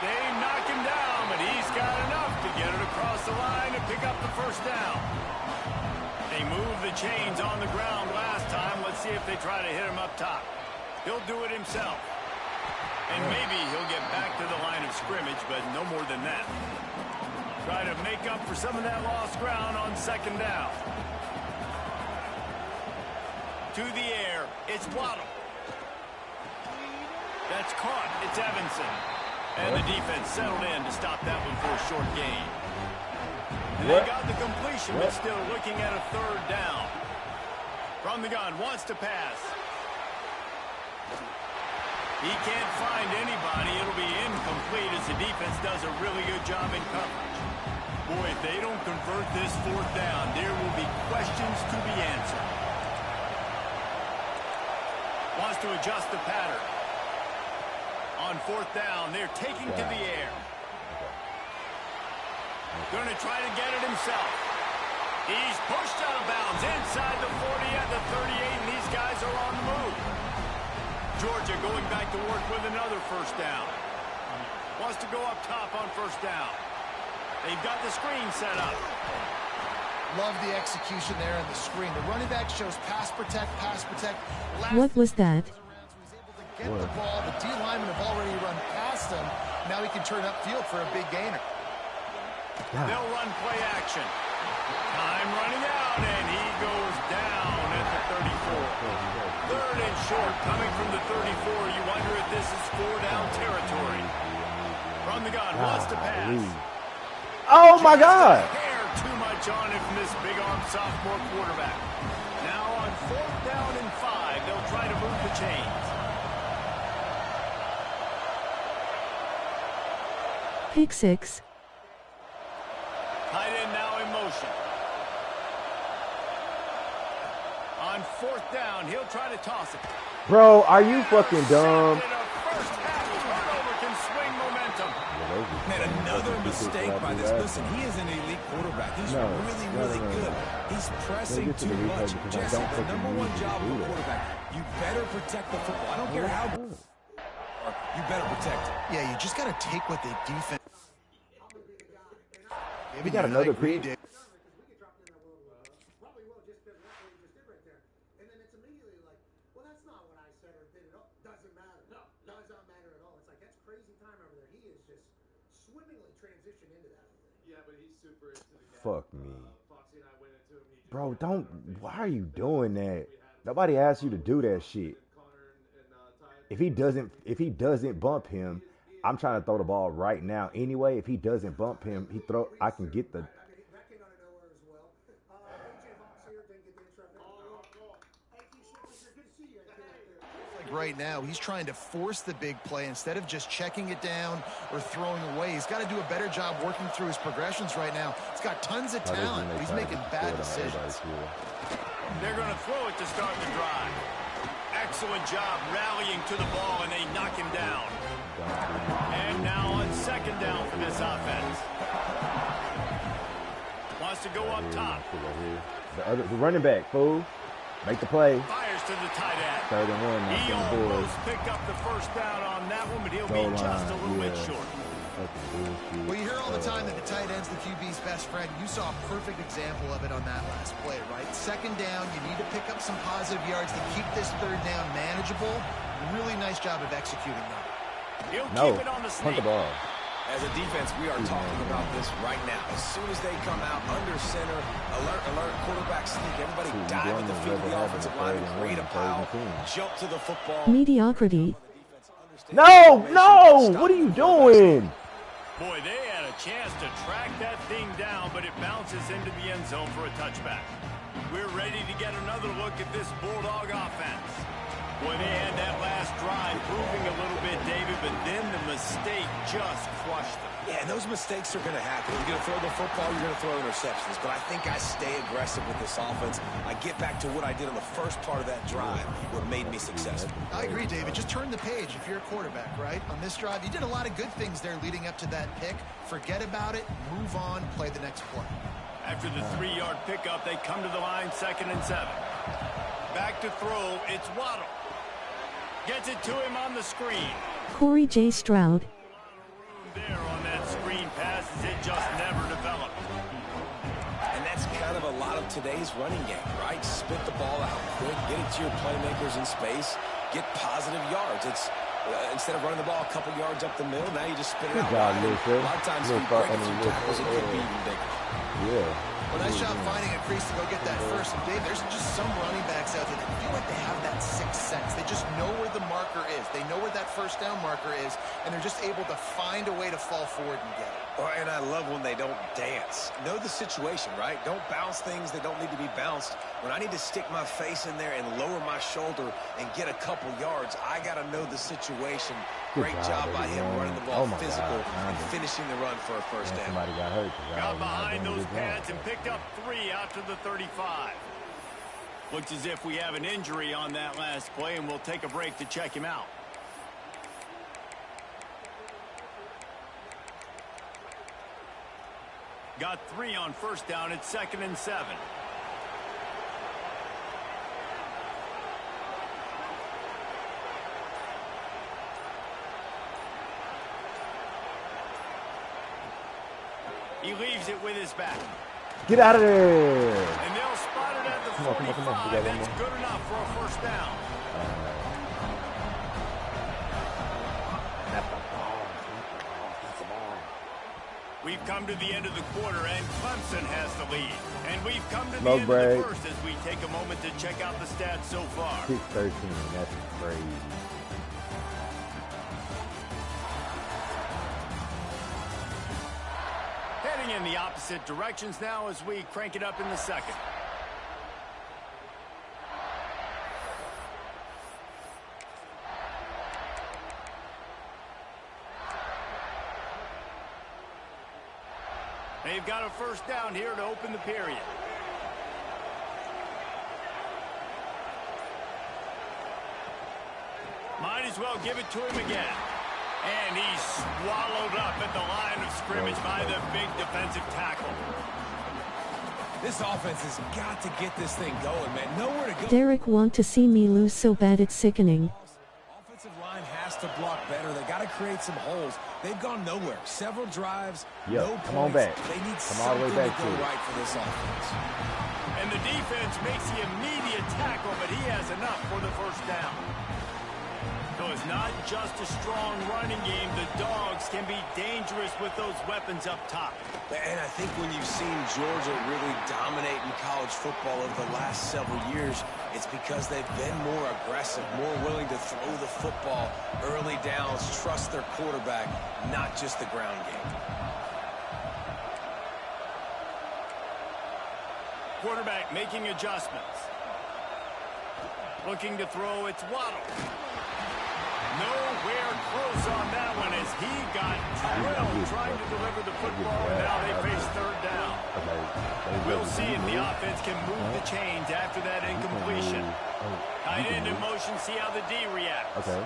They knock him down, but he's got enough to get it across the line and pick up the first down. They moved the chains on the ground last time. Let's see if they try to hit him up top. He'll do it himself. And maybe he'll get back to the line of scrimmage, but no more than that. Try to make up for some of that lost ground on second down. To the air, it's Waddle. That's caught. It's Evanson. And the defense settled in to stop that one for a short gain. And they got the completion, but still looking at a third down. From the gun, wants to pass. He can't find anybody. It'll be incomplete as the defense does a really good job in coverage. Boy, if they don't convert this fourth down, there will be questions to be answered. Wants to adjust the pattern. On fourth down, they're taking to the air. Going to try to get it himself. He's pushed out of bounds inside the 40 at the 38, and these guys are on the move. Georgia going back to work with another first down. Wants to go up top on first down. They've got the screen set up. Love the execution there in the screen. The running back shows pass protect, pass protect. What was that? Get the ball. The D linemen have already run past him. Now he can turn upfield for a big gainer. They'll run play action. Time running out, and he goes down at the 34. Third and short, coming from the 34. You wonder if this is 4-down territory. From the gun, wants to pass. Oh my God! Too much on him from this big-arm sophomore quarterback. Now on fourth down and 5, they'll try to move the chains. Pick 6. Tight end now in motion. On fourth down, he'll try to toss it. Bro, are you fucking dumb? First half turnover can swing momentum. Man, another mistake by this. Listen, he is an elite quarterback. He's really good. He's pressing too much. Jesse, the number one job of a quarterback, you better protect the football. I don't care how good. You better protect it. Yeah, you just got to take what they defense. We got another pre. Fuck me. Bro, don't. Why are you doing that? Nobody asked you to do that shit. If he doesn't bump him, I'm trying to throw the ball right now. Anyway, if he doesn't bump him, I can get the. Right now, he's trying to force the big play instead of just checking it down or throwing away. He's got to do a better job working through his progressions right now. He's got tons of talent, but he's making bad decisions. They're going to throw it to start the drive. Excellent job rallying to the ball, and they knock him down. And now on second down for this offense. Wants to go up top. The running back, fool. Make the play. Fires to the tight end. Third and 1. He almost picked up the first down on that one, but he'll be just a little bit short. Well, you hear all the time that the tight end's the QB's best friend. You saw a perfect example of it on that last play, right? Second down, you need to pick up some positive yards to keep this third down manageable. Really nice job of executing that. He'll keep it on the punt sneak. the ball. As a defense, we are talking about this right now. As soon as they come out under center, alert, quarterback sneak. Everybody dive at the field. The offensive line and create a pile. Jump to the football. Mediocrity. No! What are you doing? Boy, they had a chance to track that thing down, but it bounces into the end zone for a touchback. We're ready to get another look at this Bulldog offense. Boy, they had that last drive proving a little bit, David, but then the mistake just crushed them. Yeah, and those mistakes are going to happen. You're going to throw the football, you're going to throw interceptions. But I think I stay aggressive with this offense. I get back to what I did on the first part of that drive, what made me successful. I agree, David. Just turn the page if you're a quarterback, right? On this drive, you did a lot of good things there leading up to that pick. Forget about it, move on, play the next play. After the 3-yard pickup, they come to the line, 2nd and 7. Back to throw. It's Waddle. Gets it to him on the screen. Corey J. Stroud. There on that screen pass as it just never developed. And that's kind of a lot of today's running game, right? Spit the ball out quick, get it to your playmakers in space, get positive yards. It's instead of running the ball a couple yards up the middle, now you just spit it out. A lot of times, if you break a few tackles, it could be even bigger. Yeah. Well, nice job finding a crease to go get that first. And Dave, there's just some running backs out there that feel like they have that sixth sense. They just know where the marker is. They know where that first down marker is, and they're just able to find a way to fall forward and get it. Oh, and I love when they don't dance. Know the situation, right? Don't bounce things that don't need to be bounced. When I need to stick my face in there and lower my shoulder and get a couple yards, I got to know the situation. Great job by him running the ball physical and finishing the run for a first down. Somebody got hurt. Got behind those pads and picked up 3 after the 35. Looks as if we have an injury on that last play, and we'll take a break to check him out. Got 3 on first down. It's 2nd and 7. He leaves it with his back. Get out of there. And they'll spot it at the 45. Come on. That's good enough for a first down. We've come to the end of the quarter, and Clemson has the lead. And we've come to the end of the first as we take a moment to check out the stats so far. 6-13, that's crazy. Heading in the opposite directions now as we crank it up in the second. They've got a first down here to open the period. Might as well give it to him again. And he's swallowed up at the line of scrimmage by the big defensive tackle. This offense has got to get this thing going, man. Nowhere to go. Derek want to see me lose so bad it's sickening. Offensive line has to block better. They got to create some holes. They've gone nowhere. Several drives, no points. Come on back. They need come all the way back to go right for this offense. And the defense makes the immediate tackle, but he has enough for the first down. So it's not just a strong running game. The Dogs can be dangerous with those weapons up top. And I think when you've seen Georgia really dominate in college football over the last several years, it's because they've been more aggressive, more willing to throw the football early downs, trust their quarterback, not just the ground game. Quarterback making adjustments. Looking to throw, it's Waddle. Nowhere close on that one as he got drilled trying to deliver the football, and now they face third down. We'll see if the offense can move the chains after that incompletion. Tight end in motion, see how the D reacts. Okay.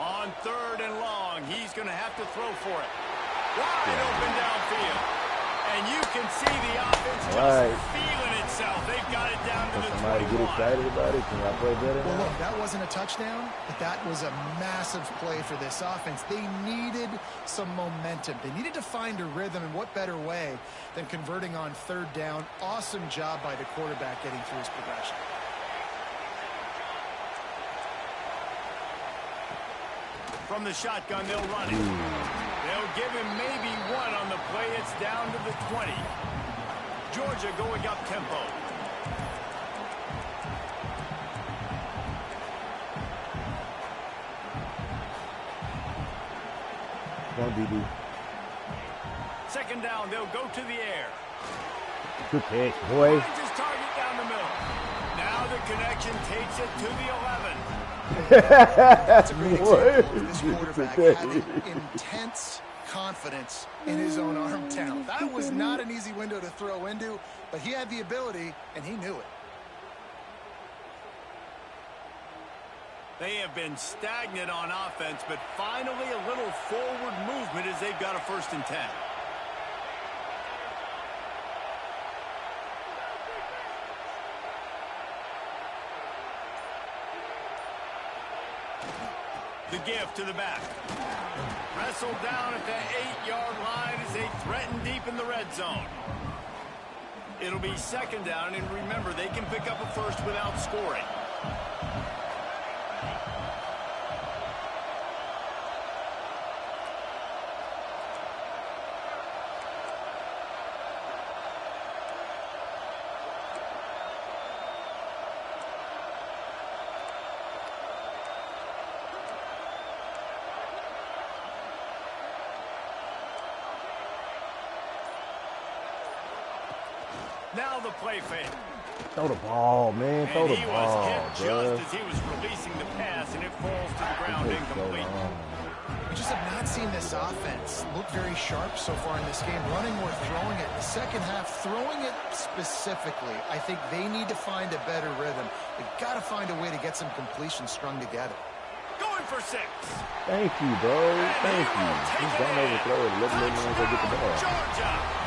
On 3rd and long, he's going to have to throw for it. Wide open downfield. And you can see the offense just feeling itself. They've got it down to the 21. Somebody get excited about it. Can y'all play better? Well, look, that wasn't a touchdown, but that was a massive play for this offense. They needed some momentum. They needed to find a rhythm, and what better way than converting on 3rd down. Awesome job by the quarterback getting through his progression. From the shotgun, they'll run it. They'll give him maybe 1 on the play. It's down to the 20. Georgia going up tempo. Come on, DB. 2nd down, they'll go to the air. Good catch, boy. Finds his target down the middle. Now the connection takes it to the 11. That's a great example of this quarterback having intense confidence in his own arm talent. That was not an easy window to throw into, but he had the ability, and he knew it. They have been stagnant on offense, but finally a little forward movement as they've got a 1st and 10. The give to the back. Wrestled down at the 8-yard line as they threaten deep in the red zone. It'll be 2nd down, and remember, they can pick up a first without scoring. Now the play fake. Throw the ball, man. Throw the ball, was hit bro. just as he was releasing the pass, and it falls to the ground incomplete. We just have not seen this offense look very sharp so far in this game. Running or throwing it. The second half, throwing it specifically, I think they need to find a better rhythm. They've got to find a way to get some completions strung together. Going for 6. Thank you, bro. Thank you. He's done overthrow it. Let me go get the ball. Georgia.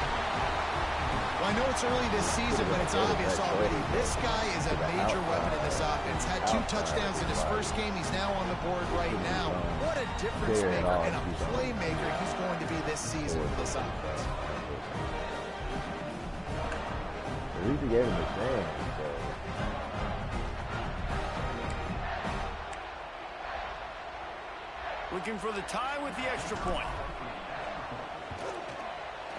Well, I know it's early this season, but it's obvious already. This guy is a major weapon in this offense. Had 2 touchdowns in his first game. He's now on the board right now. What a difference maker and a playmaker he's going to be this season for this offense. At least he gave him a chance. Looking for the tie with the extra point.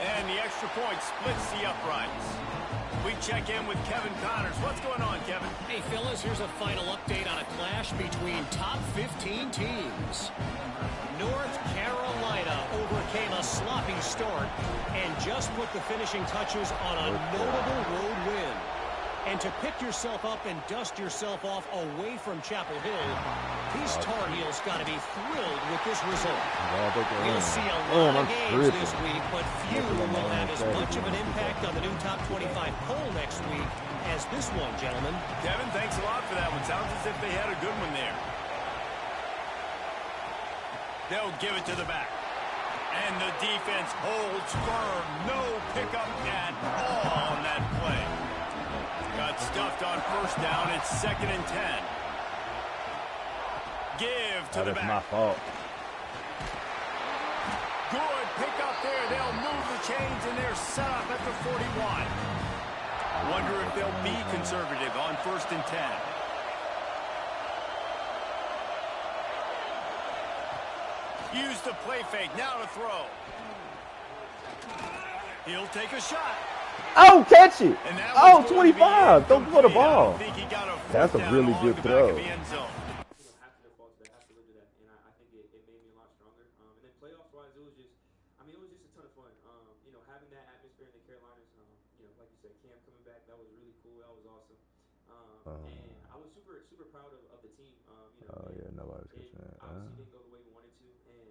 And the extra point splits the uprights. We check in with Kevin Connors. What's going on, Kevin? Hey, fellas, here's a final update on a clash between top 15 teams. North Carolina overcame a sloppy start and just put the finishing touches on a notable road win. And to pick yourself up and dust yourself off away from Chapel Hill, these Tar Heels got to be thrilled with this result. We'll see a lot of games this week, but few will have as much of an impact on the new top 25 poll next week as this one, gentlemen. Kevin, thanks a lot for that one. Sounds as if they had a good one there. They'll give it to the back. And the defense holds firm. No pickup at all on that play. Got stuffed on 1st down. It's 2nd and 10. Give to the back. That's my fault. Good pick up there. They'll move the chains, and they're set up at the 41. Wonder if they'll be conservative on 1st and 10. Use the play fake. Now to throw. He'll take a shot. Oh, catch it. Oh, 25. Don't throw the ball. That's a really good throw. And I was super proud of the team. Oh, yeah, nobody's catching that. Obviously didn't go the way we wanted to, and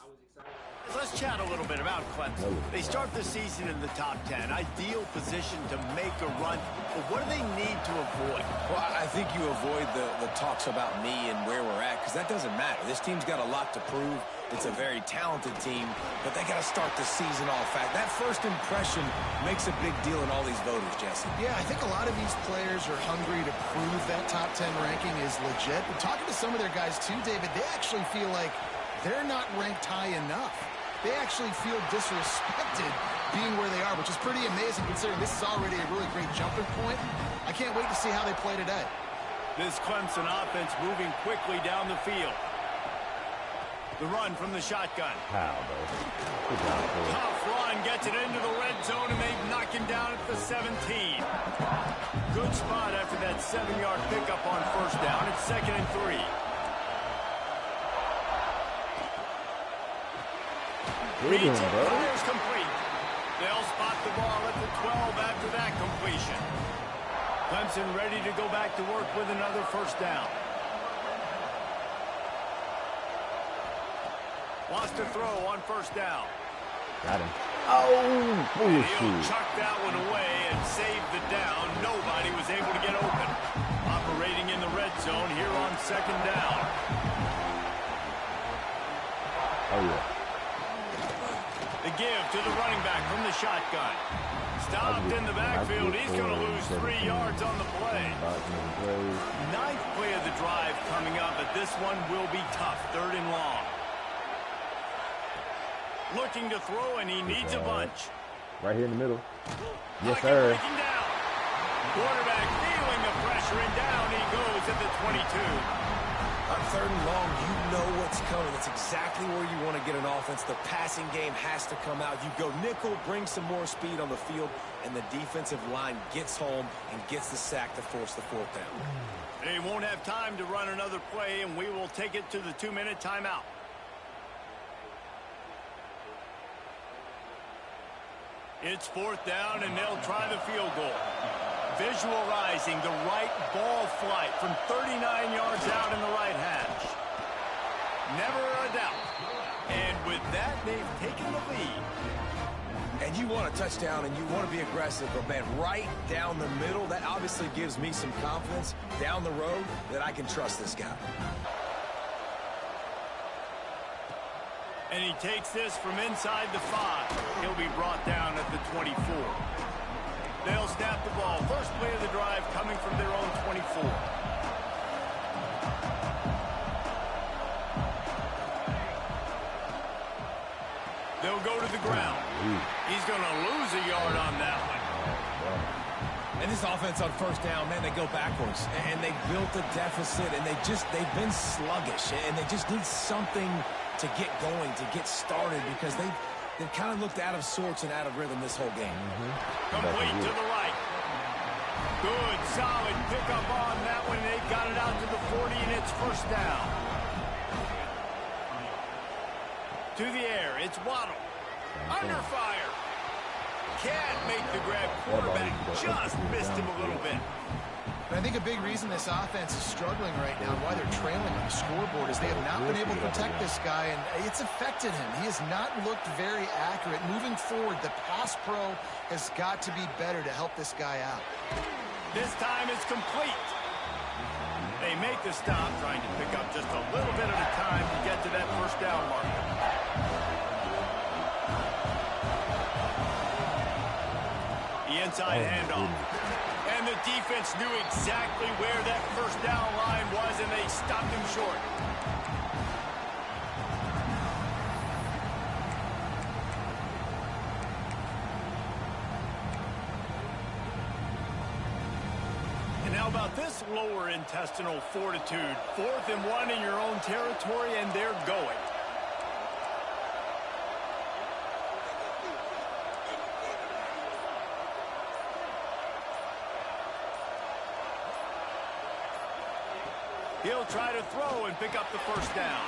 I was excited. Let's chat a little bit about Clemson. They start the season in the top 10. Ideal position to make a run. But what do they need to avoid? Well, I think you avoid the talks about me and where we're at, because that doesn't matter. This team's got a lot to prove. It's a very talented team, but they got to start the season off fast. That first impression makes a big deal in all these voters, Jesse. Yeah, I think a lot of these players are hungry to prove that top 10 ranking is legit. But talking to some of their guys too, David, they actually feel like they're not ranked high enough. They actually feel disrespected being where they are, which is pretty amazing considering this is already a really great jumping point. I can't wait to see how they play today. This Clemson offense moving quickly down the field. The run from the shotgun. How, bro? Tough run gets it into the red zone, and they knock him down at the 17. Good spot after that 7-yard pickup on 1st down. It's 2nd and 3. Reads it, fires complete. They'll spot the ball at the 12 after that completion. Clemson ready to go back to work with another 1st down. Wants to throw on 1st down. Got him. Oh, he'll chuck that one away and save the down. Nobody was able to get open. operating in the red zone here on second down. Oh, yeah. The give to the running back from the shotgun. Stopped in the backfield. He's going to lose 3 yards on the play. Ninth play of the drive coming up, but this one will be tough. 3rd and long. Looking to throw, and he needs a bunch. Right here in the middle. Yes, sir. Quarterback feeling the pressure, and down he goes at the 22. On 3rd and long, you know what's coming. That's exactly where you want to get an offense. The passing game has to come out. You go nickel, bring some more speed on the field, and the defensive line gets home and gets the sack to force the 4th down. They won't have time to run another play, and we will take it to the 2-minute timeout. It's 4th down, and they'll try the field goal. Visualizing the right ball flight from 39 yards out in the right hash. Never a doubt. And with that, they've taken the lead. And you want a touchdown, and you want to be aggressive, but, man, right down the middle, that obviously gives me some confidence down the road that I can trust this guy. And he takes this from inside the 5. He'll be brought down at the 24. They'll snap the ball. First play of the drive coming from their own 24. They'll go to the ground. He's going to lose a yard on that one. And this offense on 1st down, man, they go backwards. And they built a deficit, and they've been sluggish. And they just need something to get going, to get started, because they've kind of looked out of sorts and out of rhythm this whole game. Complete to the right. Good, solid pickup on that one. They got it out to the 40, and it's 1st down. To the air, it's Waddle. Under fire. Can't make the grab. Quarterback just missed him a little bit. And I think a big reason this offense is struggling right now, why they're trailing on the scoreboard, is they have not been able to protect this guy, and it's affected him. He has not looked very accurate. Moving forward, the pass pro has got to be better to help this guy out. This time it's complete. They make the stop, trying to pick up just a little bit at a time to get to that 1st down marker. The inside handoff. And the defense knew exactly where that 1st down line was, and they stopped him short. And how about this lower intestinal fortitude? 4th and 1 in your own territory, and they're going. He'll try to throw and pick up the 1st down.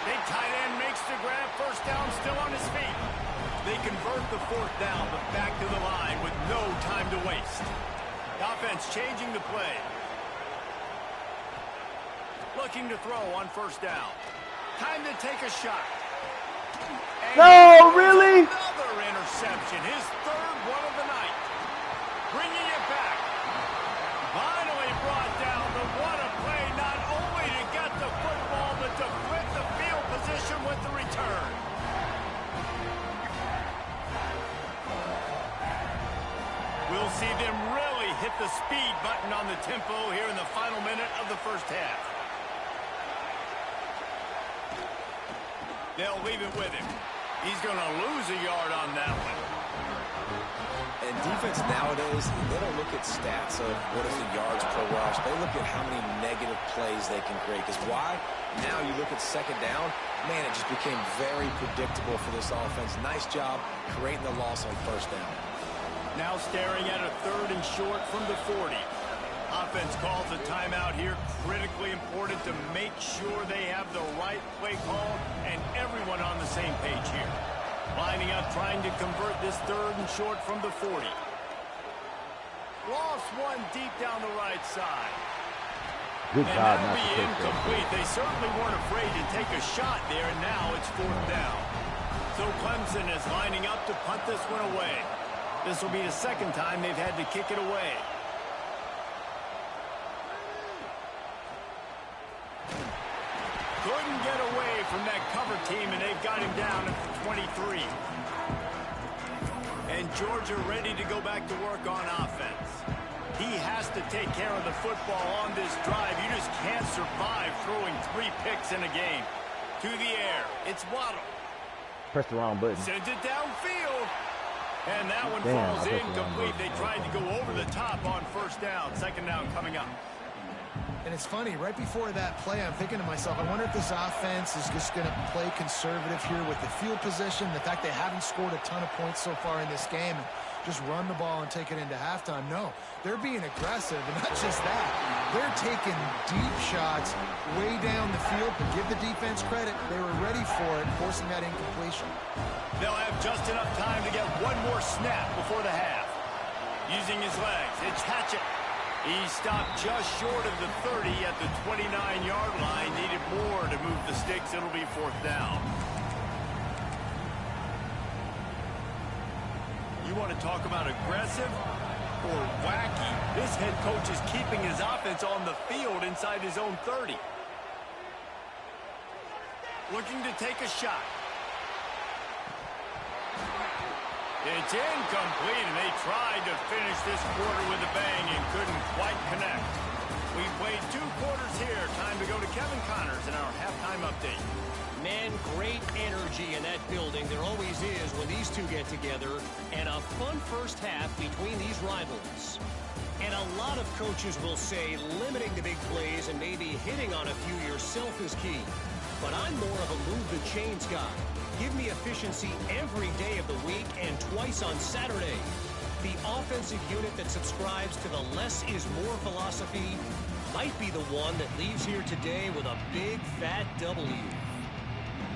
Big tight end makes the grab. 1st down, still on his feet. They convert the 4th down, but back to the line with no time to waste. Offense changing the play. Looking to throw on 1st down. Time to take a shot. And no, really? Another interception. His 3rd one of the night. Bringing it back. Finally brought down, but what a play, not only to get the football, but to flip the field position with the return. We'll see them really hit the speed button on the tempo here in the final minute of the 1st half. They'll leave it with him. He's going to lose a yard on that one. And defense nowadays, they don't look at stats of what is the yards per rush. They look at how many negative plays they can create. Because why? Now you look at 2nd down, man, it just became very predictable for this offense. Nice job creating the loss on 1st down. Now staring at a 3rd and short from the 40. Offense calls a timeout here. Critically important to make sure they have the right play call and everyone on the same page here. Lining up, trying to convert this 3rd and short from the 40. Lost one deep down the right side. Good and job, that'll be incomplete. They certainly weren't afraid to take a shot there, and now it's 4th down. So Clemson is lining up to punt this one away. This will be the 2nd time they've had to kick it away. Couldn't get away from that cover team, and they've got him down at 23. And Georgia ready to go back to work on offense. He has to take care of the football on this drive. You just can't survive throwing 3 picks in a game. To the air. It's Waddle. Press the wrong button. Sends it downfield. And that one falls incomplete. They tried to go over the top on first down. Second down coming up. And it's funny, right before that play, I'm thinking to myself, I wonder if this offense is just going to play conservative here with the field position, the fact they haven't scored a ton of points so far in this game, and just run the ball and take it into halftime. No, they're being aggressive, and not just that. They're taking deep shots way down the field, but give the defense credit. They were ready for it, forcing that incompletion. They'll have just enough time to get one more snap before the half. Using his legs, it's Hatchett. He stopped just short of the 30 at the 29-yard line. Needed more to move the sticks. It'll be 4th down. You want to talk about aggressive or wacky? This head coach is keeping his offense on the field inside his own 30. Looking to take a shot. It's incomplete, and they tried to finish this quarter with a bang and couldn't quite connect. We played 2 quarters here. Time to go to Kevin Connors in our halftime update. Man, great energy in that building. There always is when these two get together. And a fun first half between these rivals. And a lot of coaches will say limiting the big plays and maybe hitting on a few yourself is key. But I'm more of a move the chains guy. Give me efficiency every day of the week and twice on Saturday. The offensive unit that subscribes to the less is more philosophy might be the one that leaves here today with a big fat W.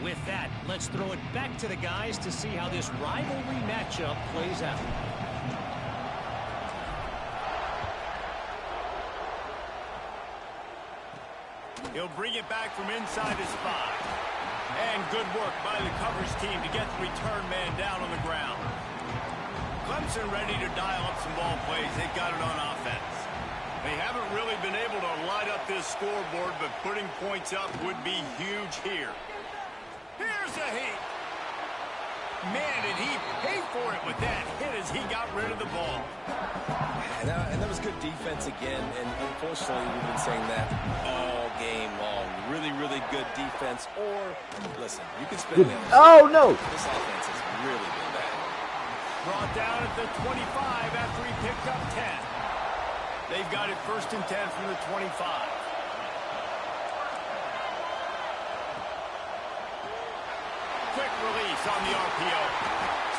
With that, let's throw it back to the guys to see how this rivalry matchup plays out. He'll bring it back from inside his 5. And good work by the coverage team to get the return man down on the ground. Clemson ready to dial up some ball plays. They got it on offense. They haven't really been able to light up this scoreboard, but putting points up would be huge here. Here's a heat. Man, did he pay for it with that hit as he got rid of the ball. And that was good defense again, and unfortunately we've been saying that all game long. Really, really good defense, or, listen, you can spin it. Oh, no! This offense has really been bad. Brought down at the 25 after he picked up 10. They've got it 1st and 10 from the 25. Quick release on the RPO.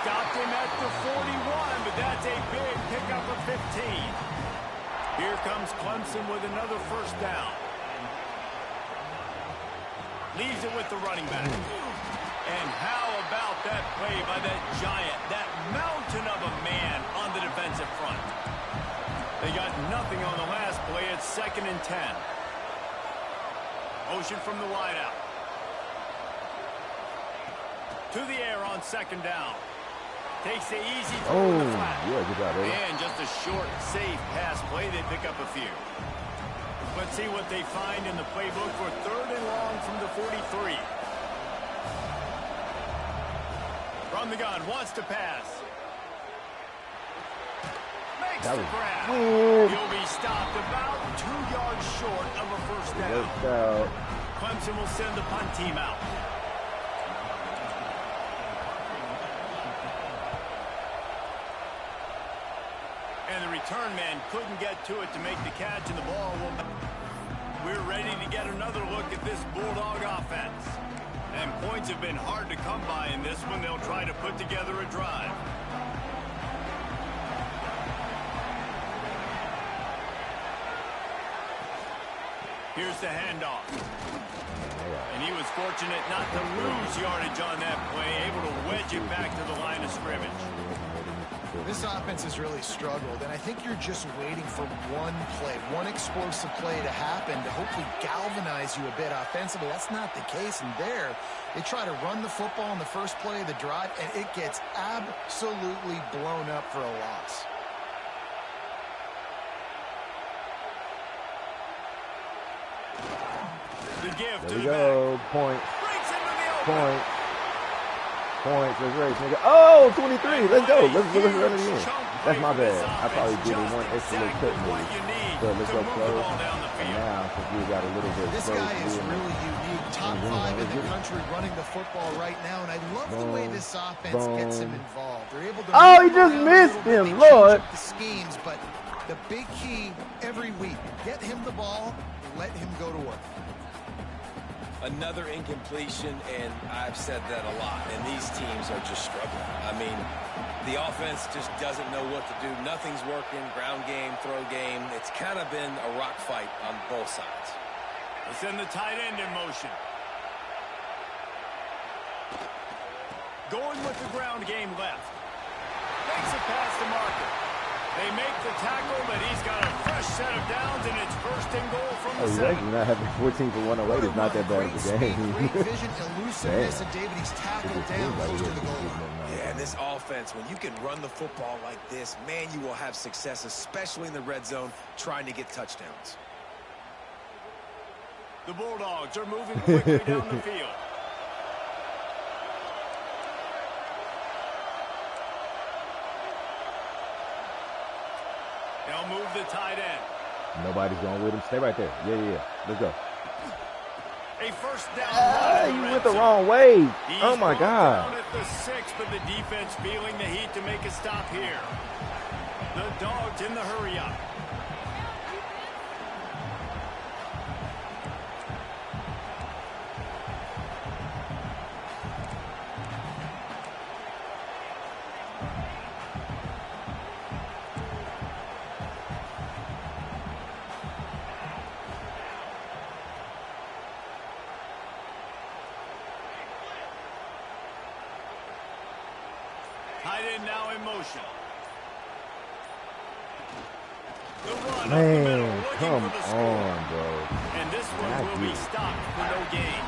Stopped him at the 41, but that's a big pickup of 15. Here comes Clemson with another 1st down. Leaves it with the running back. And how about that play by that giant, that mountain of a man on the defensive front? They got nothing on the last play. It's 2nd and 10. Motion from the wideout. To the air on 2nd down. Takes the easy throw in the flat. Yeah, good job, Eddie. And just a short, safe pass play. They pick up a few. Let's see what they find in the playbook for 3rd and long from the 43. From the gun, wants to pass. Makes the grab. He'll be stopped about 2 yards short of a 1st down. Clemson will send the punt team out. And the return man couldn't get to it to make the catch, and the ball will... We're ready to get another look at this Bulldog offense. And points have been hard to come by in this one. They'll try to put together a drive. Here's the handoff. And he was fortunate not to lose yardage on that play, able to wedge it back to the line of scrimmage. This offense has really struggled, and I think you're just waiting for one play, one explosive play to happen to hopefully galvanize you a bit offensively. That's not the case, and there, they try to run the football in the first play of the drive, and it gets absolutely blown up for a loss. The the give There to we the go. back. Points. Breaks into the open. Points. Points. Let's race, nigga. Oh, 23. Let's go. Let's run it again. That's my bad. I probably did it one extra little cut move. But let's go close. And now, since we got a little bit of This guy is really unique. Top 5 in the country running the football right now, and I love the way this offense gets him involved. They're able to he just missed him, Lord. The schemes, but the big key every week, get him the ball, let him go to work. Another incompletion, and I've said that a lot, and these teams are just struggling. I mean, the offense just doesn't know what to do. Nothing's working. Ground game, throw game. It's kind of been a rock fight on both sides. We'll send the tight end in motion. Going with the ground game left. Makes a pass to Marker. They make the tackle, but he's got a fresh set of downs, and it's first and goal from the 7. Actually, not having 14 for 108 is not that bad of a game. Great vision, elusiveness, and David, he's tackled down close to the goal line. Yeah, and this offense, when you can run the football like this, man, you will have success, especially in the red zone, trying to get touchdowns. The Bulldogs are moving quickly down the field. They'll move the tight end. Nobody's going with him. Stay right there. Yeah. Let's go. A first down. You went the wrong way. Oh, my God. Down at the 6, but the defense feeling the heat to make a stop here. The Dogs in the hurry up. Tight end now in motion. The run Man, come on, bro. And this one will be stopped for no gain.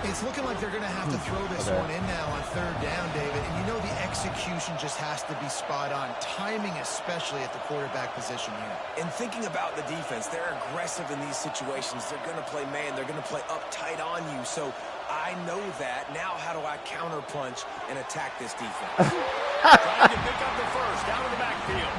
It's looking like they're going to have to throw this one in now on 3rd down, David. And you know the execution just has to be spot on. Timing especially at the quarterback position here. And thinking about the defense, they're aggressive in these situations. They're going to play man. They're going to play uptight on you. So I know that. Now how do I counterpunch and attack this defense? Trying to pick up the first, down to the backfield.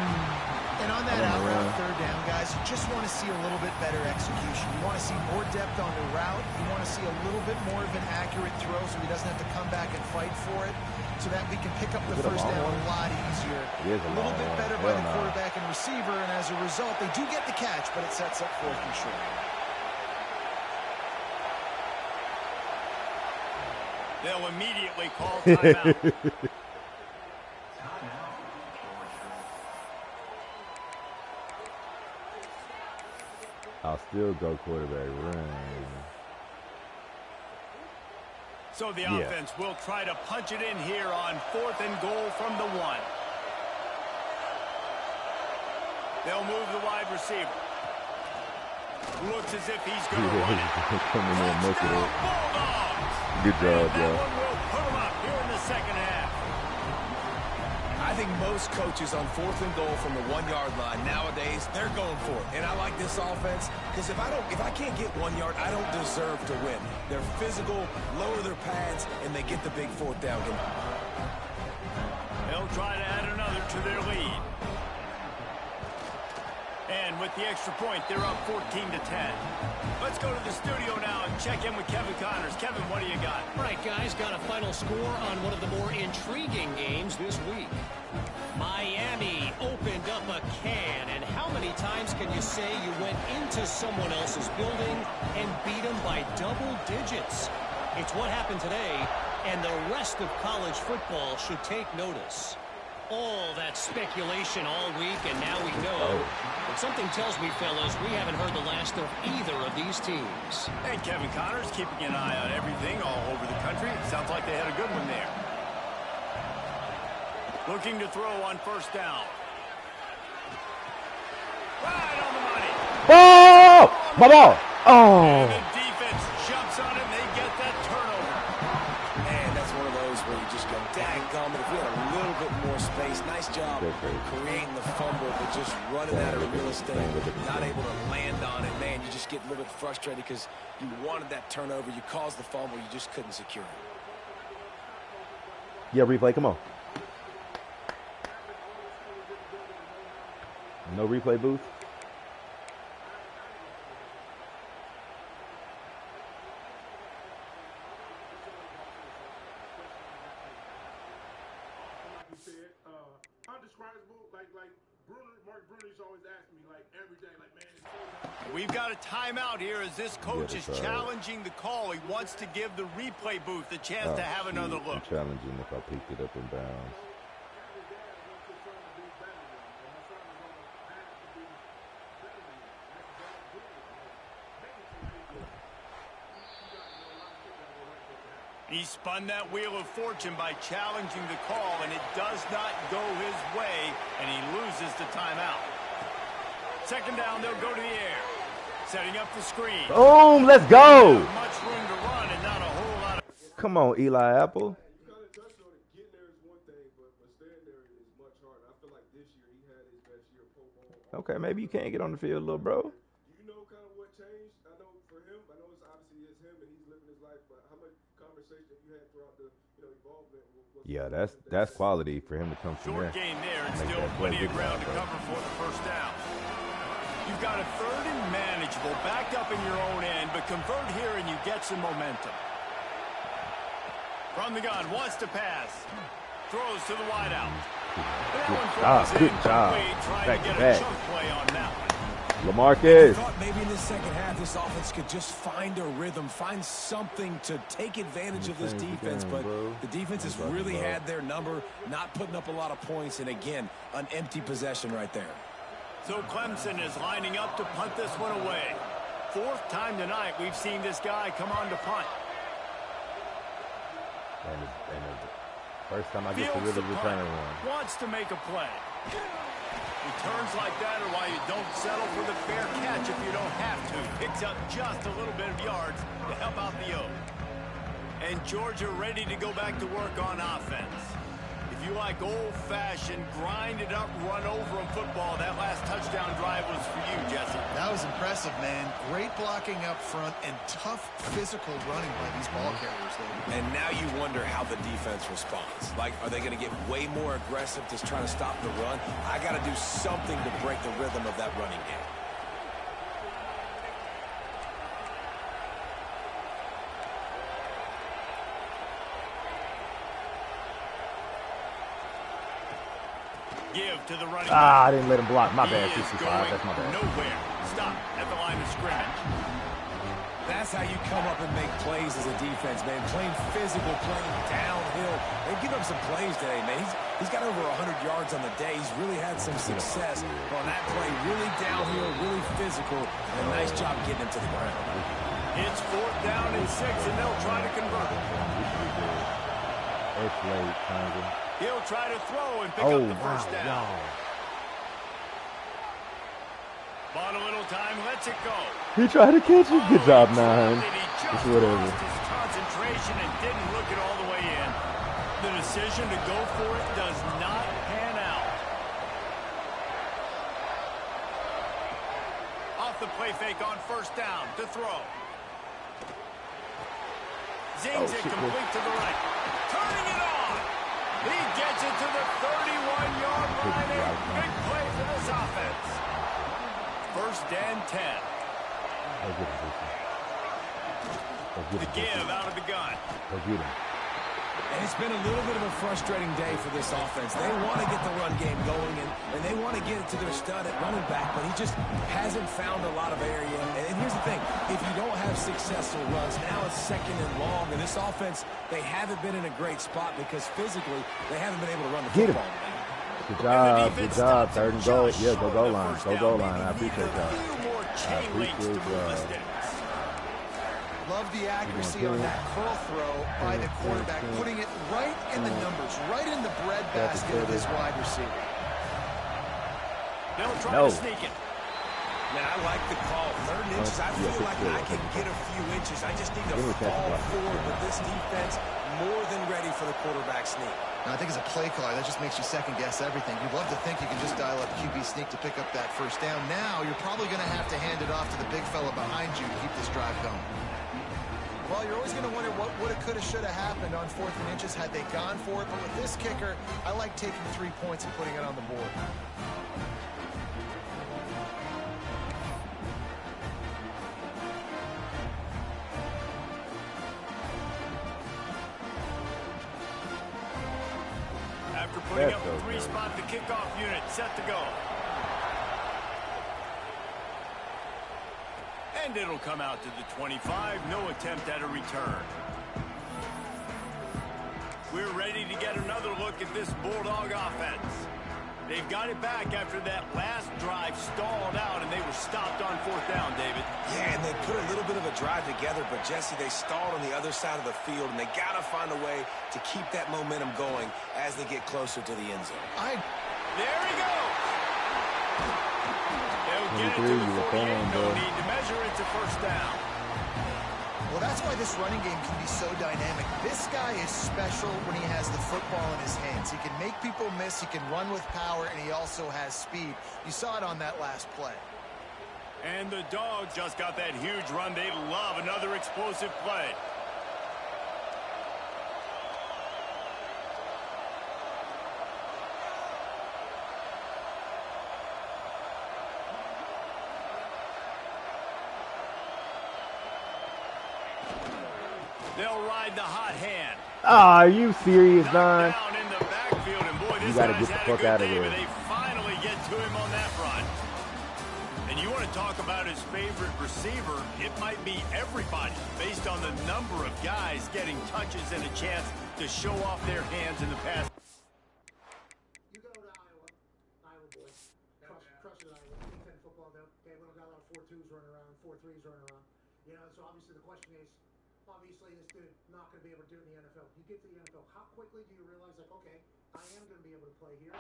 And on that out route, 3rd down, guys, you just want to see a little bit better execution. You want to see more depth on the route. You want to see a little bit more of an accurate throw so he doesn't have to come back and fight for it, so that we can pick up the first down a lot easier. A little bit better by the quarterback and receiver, and as a result, they do get the catch, but it sets up 4th and short. They'll immediately call timeout. I'll still go quarterback run. So the offense will try to punch it in here on 4th and goal from the 1. They'll move the wide receiver. Looks as if he's going to run it. Good job, that one will put him up here in the second half. I think most coaches on 4th and goal from the 1-yard line nowadays, they're going for it. And I like this offense because if I can't get 1 yard, I don't deserve to win. They're physical, lower their pads, and they get the big 4th down. They'll try to add another to their lead. And with the extra point, they're up 14-10. Let's go to the studio now and check in with Kevin Connors. Kevin, what do you got? All right, guys, got a final score on one of the more intriguing games this week. Miami opened up a can, and how many times can you say you went into someone else's building and beat them by double digits? It's what happened today, and the rest of college football should take notice. All that speculation all week, and now we know. But something tells me, fellas, we haven't heard the last of either of these teams. And Kevin Connors keeping an eye on everything all over the country. Sounds like they had a good one there. Looking to throw on 1st down. Right on the money. Ball! My ball! Oh! And the defense jumps on it, and they get that turnover. Man, that's one of those where you just go, dadgummit, if we had a little bit more space. Nice job creating the fumble, but just running out of real estate, not able to land on it. Man, you just get a little bit frustrated because you wanted that turnover. You caused the fumble. You just couldn't secure it. Yeah, replay, come on. No replay booth. Undescribable, like Mark Bruni's always asked me, like every day, like, man, it's so. We've got a timeout here as this coach is challenging the call. He wants to give the replay booth a chance to have another look. I'm challenging if I picked it up in bounds. He spun that wheel of fortune by challenging the call, and it does not go his way, and he loses the timeout. Second down, they'll go to the air. Setting up the screen. Boom, let's go. Much room to run and not a whole lot of... Come on, Eli Apple. You kind of touched on it. Getting there is one thing, but staying there is much harder. I feel like this year he had his best year pro bowl. Okay, maybe you can't get on the field, little bro. Do you know kind of what changed? I know for him, I know it's obviously it's him and he's living his life, but how much conversation you had throughout the involvement? Yeah, that's quality for him to come from there. Short gain there and still plenty of ground to cover for the first down. You've got a third and manageable, backed up in your own end, but convert here and you get some momentum. From the gun, wants to pass. Throws to the wideout. Good job. Trying to get a chunk play on that one. LaMarcus. I thought maybe in the second half this offense could just find a rhythm, find something to take advantage of this defense, but the defense has really had their number, not putting up a lot of points, and again, an empty possession right there. So Clemson is lining up to punt this one away. Fourth time tonight we've seen this guy come on to punt. And the first time I get to really return one. Wants to make a play. Returns like that are why you don't settle for the fair catch if you don't have to. Picks up just a little bit of yards to help out the O. And Georgia ready to go back to work on offense. If you like old-fashioned, grind-it-up, run-over-'em football, that last touchdown drive was for you, Jesse. That was impressive, man. Great blocking up front and tough physical running by these ball carriers there. And now you wonder how the defense responds. Like, are they going to get way more aggressive just trying to stop the run? I got to do something to break the rhythm of that running game. Give to the running I didn't let him block. My bad, 65. That's my bad. Nowhere. Stop at the line of scrimmage. That's how you come up and make plays as a defense, man. Playing physical, playing downhill. They've given up some plays today, man. He's got over 100 yards on the day. He's really had some success on that play. Really downhill, really physical, and a nice job getting him to the ground. It's fourth down and 6, and they'll try to convert. It's late, Congress. He'll try to throw and pick up the first down. Bought a little time, lets it go. He tried to catch it. Good job, 9. It's whatever. Lost his concentration and didn't look it all the way in. The decision to go for it does not pan out. Off the play fake on first down to throw. Zings it complete to the right. Turning it on. He gets it to the 31-yard line. A big play for this offense. First and 10. The give out of the gun. And it's been a little bit of a frustrating day for this offense. They want to get the run game going, and they want to get it to their stud at running back, but he just hasn't found a lot of area. And here's the thing. If you don't have successful runs, now it's second and long. And this offense, they haven't been in a great spot because physically they haven't been able to run the football. Good job. Third and goal. Yeah, go goal line. Go goal line. I appreciate that. I appreciate that. Love the accuracy on that curl throw by the quarterback, putting it right in the numbers, right in the breadbasket of this wide receiver. They'll try to sneak it. Man, I like the call. 3rd and inches, I feel like I can get a few inches. I just need to fall forward, but this defense more than ready for the quarterback sneak. Now, I think as a play caller, that just makes you second-guess everything. You'd love to think you can just dial up QB sneak to pick up that first down. Now, you're probably going to have to hand it off to the big fella behind you to keep this drive going. Well, you're always going to wonder what woulda, coulda, shoulda happened on 4th and inches had they gone for it. But with this kicker, I like taking 3 points and putting it on the board. After putting up a 3-spot, the kickoff unit set to go. And it'll come out to the 25. No attempt at a return. We're ready to get another look at this Bulldog offense. They've got it back after that last drive stalled out, and they were stopped on 4th down, David. Yeah, and they put a little bit of a drive together, but, Jesse, they stalled on the other side of the field, and they got to find a way to keep that momentum going as they get closer to the end zone. There he goes! They'll get it to the 48. No need to measure it to first down. Well, that's why this running game can be so dynamic. This guy is special when he has the football in his hands. He can make people miss, he can run with power, and he also has speed. You saw it on that last play. And the Dogs just got that huge run. They love another explosive play. They'll ride the hot hand. Ah, are you serious, Don? Down in the backfield, and boy, this You got to guy's get the had fuck a good out of day, there. but they finally get to him on that run. And you want to talk about his favorite receiver, it might be everybody based on the number of guys getting touches and a chance to show off their hands in the pass. You go to Iowa. Iowa boys. Crush it, Iowa. Big Ten football, though. Okay, we don't got a lot of 4-2s running around, 4-3s running around. You know, so obviously the question is, obviously this dude not going to be able to do it in the NFL. You get to the NFL, how quickly do you realize, like, okay, I am going to be able to play here?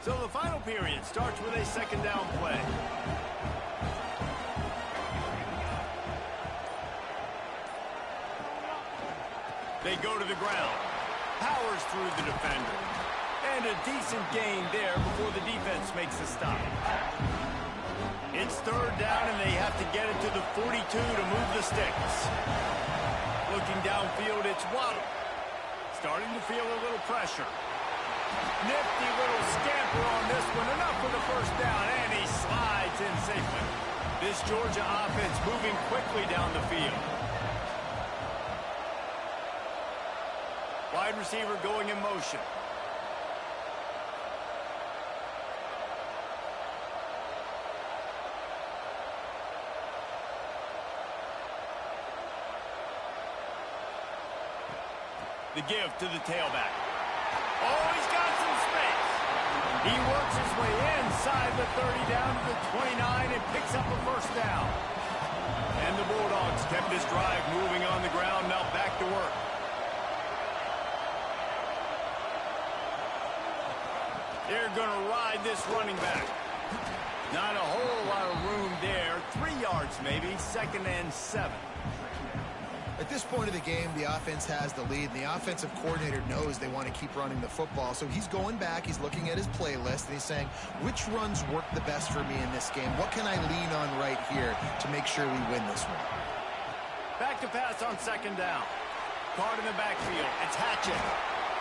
So the final period starts with a 2nd down play. They go to the ground. Powers through the defender. And a decent gain there before the defense makes a stop. It's 3rd down, and they have to get it to the 42 to move the sticks. Looking downfield, it's Waddle. Starting to feel a little pressure. Nifty little scamper on this one. Enough for the first down, and he slides in safely. This Georgia offense moving quickly down the field. Wide receiver going in motion. The give to the tailback. Oh, he's got some space. He works his way inside the 30 down to the 29 and picks up a first down. And the Bulldogs kept this drive moving on the ground. Now back to work. They're going to ride this running back. Not a whole lot of room there. 3 yards maybe. 2nd and 7. At this point of the game, the offense has the lead, and the offensive coordinator knows they want to keep running the football. So he's going back, he's looking at his playlist, and he's saying, which runs work the best for me in this game? What can I lean on right here to make sure we win this one? Back to pass on 2nd down. Card in the backfield. It's Hatchett.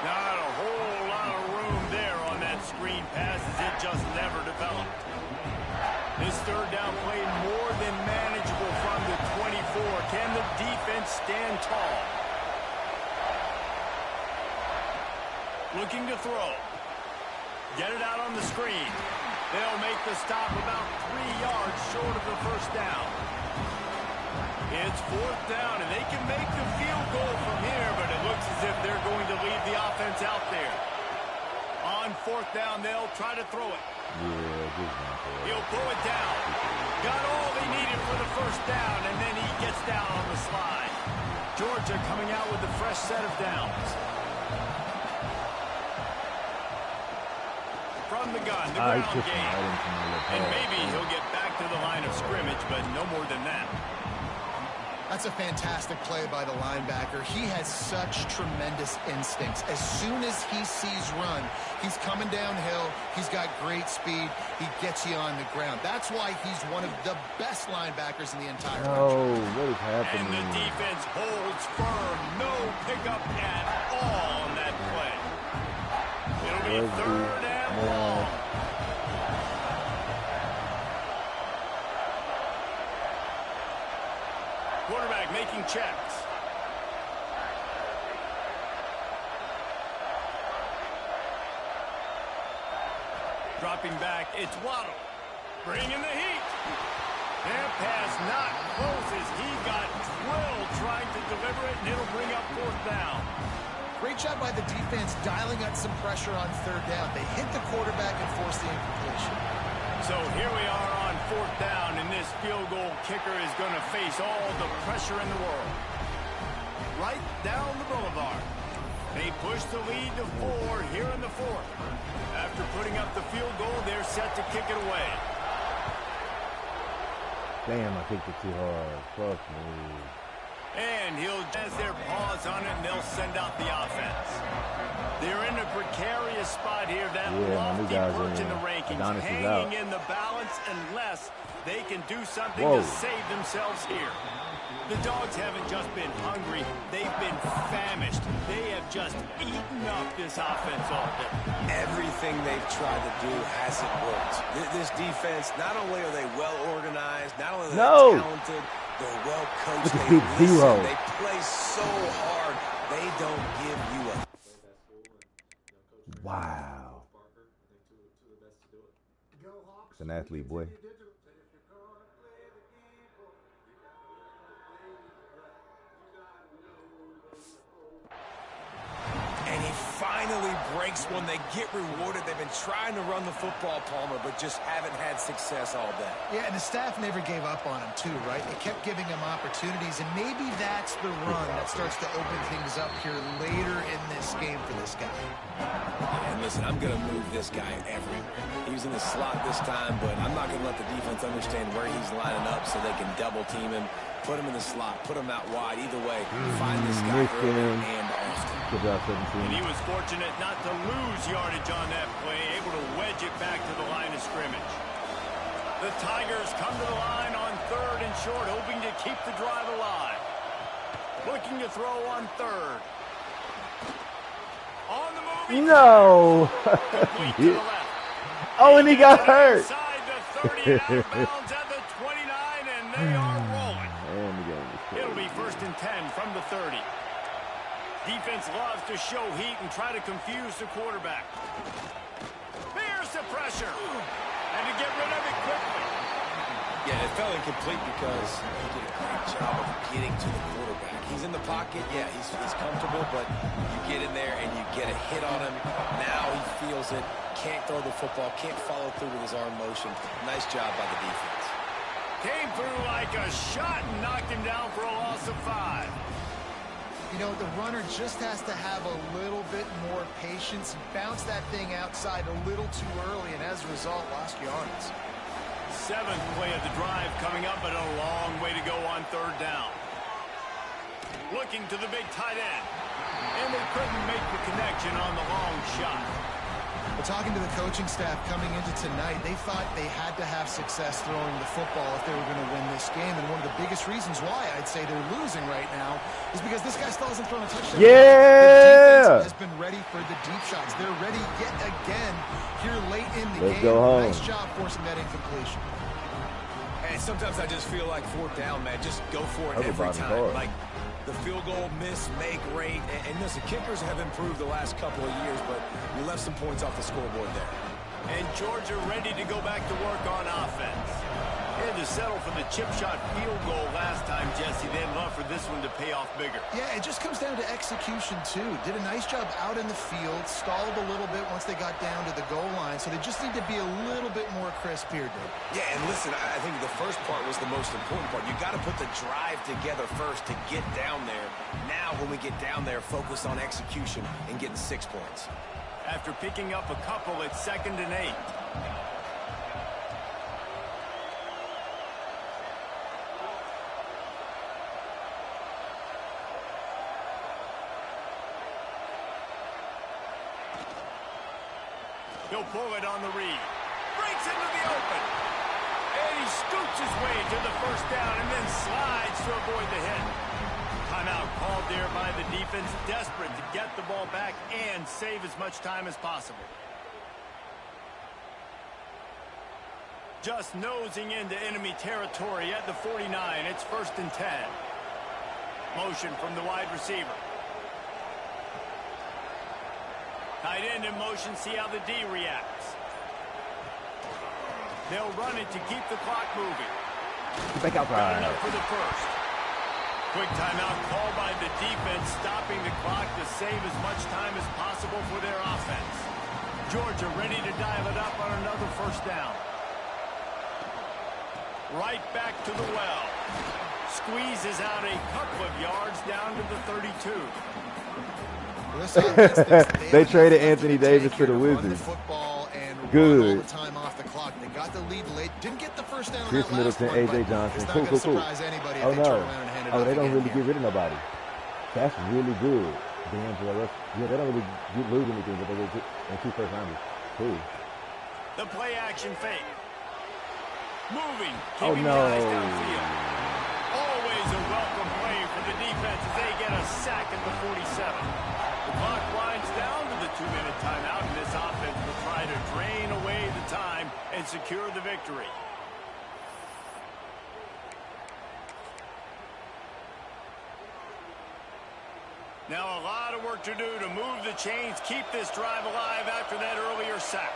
Not a whole lot of room there on that screen pass as it just never developed. This 3rd down play more than manageable from the 24. Can the defense stand tall? Looking to throw. Get it out on the screen. They'll make the stop about 3 yards short of the first down. It's 4th down, and they can make the field goal from here, but it looks as if they're going to leave the offense out there. On 4th down, they'll try to throw it. He'll pull it down. Got all he needed for the first down, and then he gets down on the slide. Georgia coming out with a fresh set of downs. From from the gun, the ground game. And maybe he'll get back to the line of scrimmage, but no more than that. That's a fantastic play by the linebacker. He has such tremendous instincts. As soon as he sees run, he's coming downhill. He's got great speed. He gets you on the ground. That's why he's one of the best linebackers in the entire country. Oh, what is happening? And the defense holds firm. No pickup at all on that play. It'll be third and long. Quarterback making checks. Dropping back, it's Waddle. Bringing the heat. That pass not close as he got drilled trying to deliver it, and it'll bring up fourth down. Great job by the defense dialing up some pressure on third down. They hit the quarterback and forced the incompletion. So here we are on fourth down, and this field goal kicker is going to face all the pressure in the world. Right down the boulevard. They push the lead to 4 here in the fourth. After putting up the field goal, they're set to kick it away. Damn, I kicked it too hard. Fuck me. And he'll has their paws on it, and they'll send out the offense. They're in a precarious spot here. That lofty perch in the rankings, hanging in the balance unless they can do something to save themselves here. The Dogs haven't just been hungry. They've been famished. They have just eaten up this offense all day. Everything they've tried to do hasn't worked. This defense, not only are they well organized, not only are they talented, they're well coached. They play so hard, they don't give you a... Wow. It's an athlete, boy. And he finally breaks one. They get rewarded. They've been trying to run the football, Palmer, but just haven't had success all day. Yeah, and the staff never gave up on him, too, right? They kept giving him opportunities, and maybe that's the run that starts to open things up here later in this game for this guy. And listen, I'm going to move this guy everywhere. He's in the slot this time, but I'm not going to let the defense understand where he's lining up so they can double team him, put him in the slot, put him out wide. Either way, find this guy early and often. Good job, 17. And he was fortunate not to lose yardage on that play, able to wedge it back to the line of scrimmage. The Tigers come to the line on third and short, hoping to keep the drive alive. Looking to throw on third. On the move. No. Oh, and he got hurt. Inside the 30, out of bounds at the 29, and they are rolling. It'll be 1st and 10 from the 30. Defense loves to show heat and try to confuse the quarterback. There's the pressure. And to get rid of it quickly. Yeah, it felt incomplete because he did a great job of getting to the quarterback. He's in the pocket. Yeah, he's comfortable, but you get in there and you get a hit on him. Now he feels it. Can't throw the football. Can't follow through with his arm motion. Nice job by the defense. Came through like a shot and knocked him down for a loss of 5. You know, the runner just has to have a little bit more patience. He bounced that thing outside a little too early, and as a result, lost yards. 7th play of the drive coming up, but a long way to go on third down. Looking to the big tight end. And they couldn't make the connection on the long shot. But talking to the coaching staff coming into tonight, they thought they had to have success throwing the football if they were going to win this game. And one of the biggest reasons why I'd say they're losing right now is because this guy still hasn't thrown a touchdown. Yeah! The defense has been ready for the deep shots. They're ready yet again here late in the Let's game. Go home. Nice job forcing that incompletion. And sometimes I just feel like fourth down, man. Just go for it every time. Like the field goal miss, make rate. And listen, kickers have improved the last couple of years, but you left some points off the scoreboard there. And Georgia ready to go back to work on offense. Had to settle for the chip shot field goal last time, Jesse. They'd love for this one to pay off bigger. Yeah, it just comes down to execution, too. Did a nice job out in the field, stalled a little bit once they got down to the goal line, so they just need to be a little bit more crisp here, Dave. Yeah, and listen, I think the first part was the most important part. You got to put the drive together first to get down there. Now, when we get down there, focus on execution and getting 6 points. After picking up a couple, it's 2nd and 8. He'll pull it on the read. Breaks into the open. And he scoots his way to the first down and then slides to avoid the hit. Timeout called there by the defense, desperate to get the ball back and save as much time as possible. Just nosing into enemy territory at the 49. It's 1st and 10. Motion from the wide receiver. Tight end in motion, see how the D reacts. They'll run it to keep the clock moving. Back outside. Got enough for the first. Quick timeout called by the defense, stopping the clock to save as much time as possible for their offense. Georgia ready to dial it up on another first down. Right back to the well. Squeezes out a couple of yards down to the 32. They traded Anthony Davis to the Wizards. Good. All the time off the clock. They got the lead late. Didn't get the first down. Chris Middleton, AJ Johnson. Cool. Oh no. Oh, they don't really get rid of nobody. That's really good. D'Angelo. Yeah, they don't really lose anything, but they get and 2 first rounders. Cool. The play action fake. Moving. Oh no. Always a welcome play for the defense as they get a sack at the 47. The clock winds down to the 2-minute timeout, and this offense will try to drain away the time and secure the victory. Now a lot of work to do to move the chains, keep this drive alive after that earlier sack.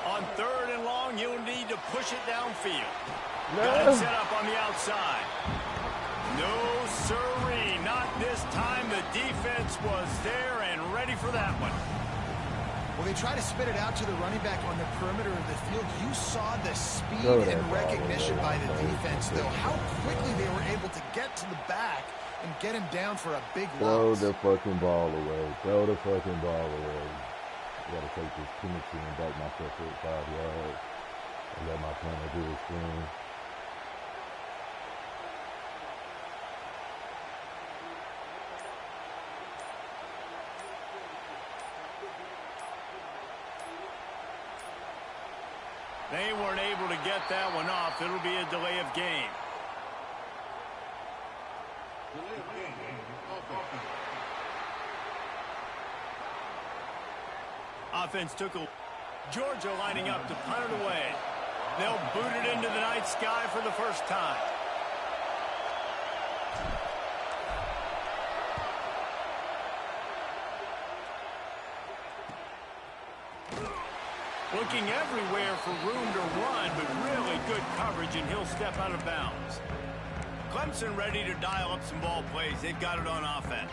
On 3rd and long, you'll need to push it downfield. Got it set up on the outside. No siree, not this time. The defense was there and ready for that one. Well, they try to spit it out to the running back on the perimeter of the field. You saw the speed and recognition by the defense, though. How quickly they were able to get to the back and get him down for a big loss. Throw the fucking ball away. Throw the fucking ball away. I gotta take this penalty and back myself for 5 yards and let my corner do his thing. They weren't able to get that one off. It'll be a delay of game. Offense took a... Georgia lining up to punt it away. They'll boot it into the night sky for the first time. Looking everywhere for room to run, but really good coverage, and he'll step out of bounds. Clemson ready to dial up some ball plays. They've got it on offense.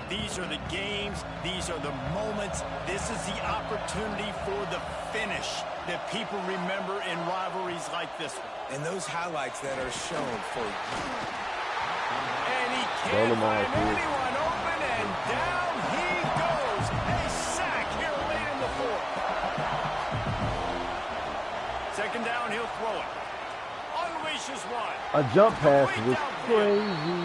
These are the games. These are the moments. This is the opportunity for the finish that people remember in rivalries like this one. And those highlights that are shown for you. And he can't find anyone open, and down he goes. A sack here late in the 4th. 2nd down, he'll throw it. Unleashes one. A jump pass was crazy.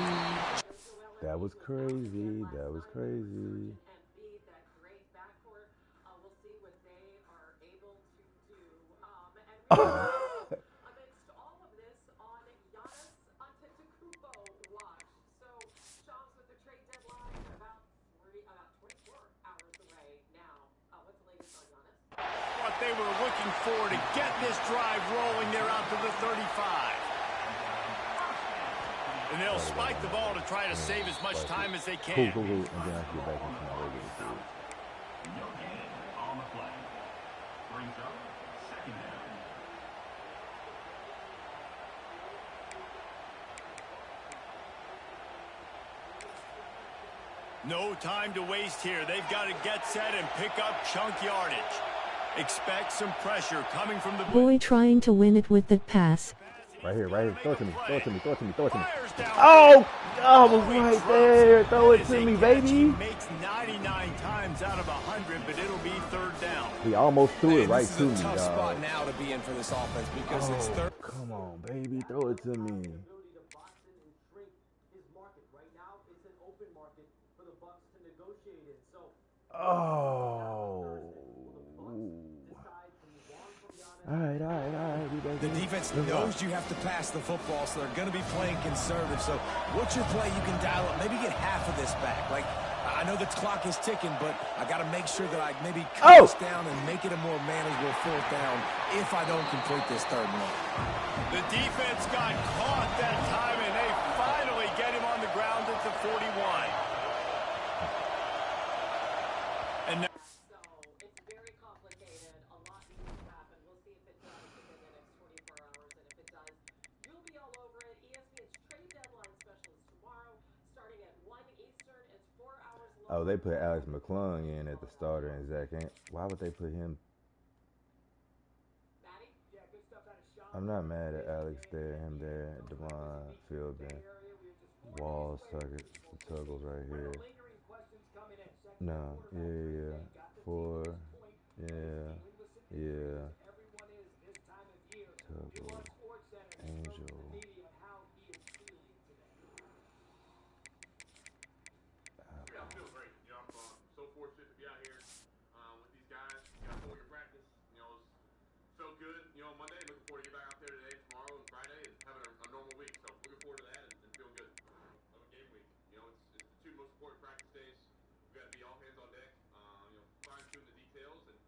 That was crazy. That was crazy. Amidst all of this on Giannis Antetokounmpo watch. So, Shams, with the trade deadline about 24 hours away now. What's the latest on Giannis? What they were looking for to get this drive rolling, they're out to the 35. And they'll spike the ball to try to save as much time as they can. Cool. And then I can get back into my regular field. No time to waste here. They've got to get set and pick up chunk yardage. Expect some pressure coming from the... Boy trying to win it with that pass. Right here. Throw it to me. Oh, I was right there. Throw it to me, baby. He makes 99 times out of 100, but it'll be third down. He almost threw it right to me, This is a tough dog. spot now to be in for this offense because it's third. Come on, baby. Throw it to me. Oh. All right. The defense knows you have to pass the football, so they're going to be playing conservative. So what's your play you can dial up? Maybe get half of this back. Like, I know the clock is ticking, but I got to make sure that I maybe cut this down and make it a more manageable fourth down if I don't complete this third one. The defense got caught that time, and they finally get him on the ground at the 41. And now So it's very complicated. A lot needs to happen. We'll see if it does within the next 24 hours. And if it does, you'll be all over it. ESPN's trade deadline special is tomorrow, starting at 1 Eastern. It's 4 hours long. Oh, they put Alex McClung in at the starter and Zach Ant. Why would they put him? Maddie? Yeah, good stuff out of Sean. I'm not mad at Alex there, him there, Devon, Fielding, Walls, Tuggles right here. No, yeah. 4, yeah. Tuggles, Angel. Yeah, I feel great. You know, I'm so fortunate to be out here with these guys. Got 4 year practice. You know, it felt good. You know, Monday. Looking forward to get back out there today, tomorrow, and Friday, and having a normal week. So looking forward to that and feeling good. Of a game week. You know, it's the 2 most important practice days. We've got to be all hands on deck. You know, fine tune the details, and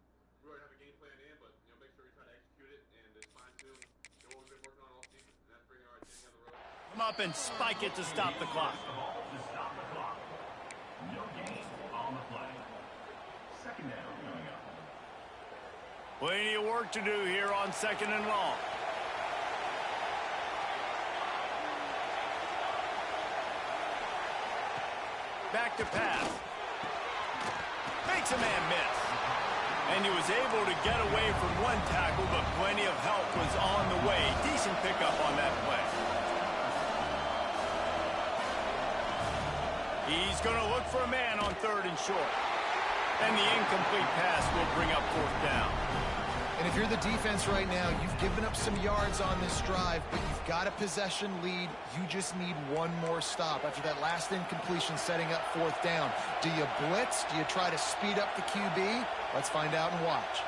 we already have a game plan in, but you know, make sure we try to execute it and just fine tune. You know what we've been working on all season, and that's bringing our identity on the road. come up and spike it to stop the clock. No gain on the play. Second down coming up. Plenty of work to do here on second and long. Back to pass. Makes a man miss. And he was able to get away from one tackle, but plenty of help was on the way. Decent pickup on that play. He's going to look for a man on third and short. And the incomplete pass will bring up fourth down. And if you're the defense right now, you've given up some yards on this drive, but you've got a possession lead. You just need one more stop after that last incompletion setting up fourth down. Do you blitz? Do you try to speed up the QB? Let's find out and watch.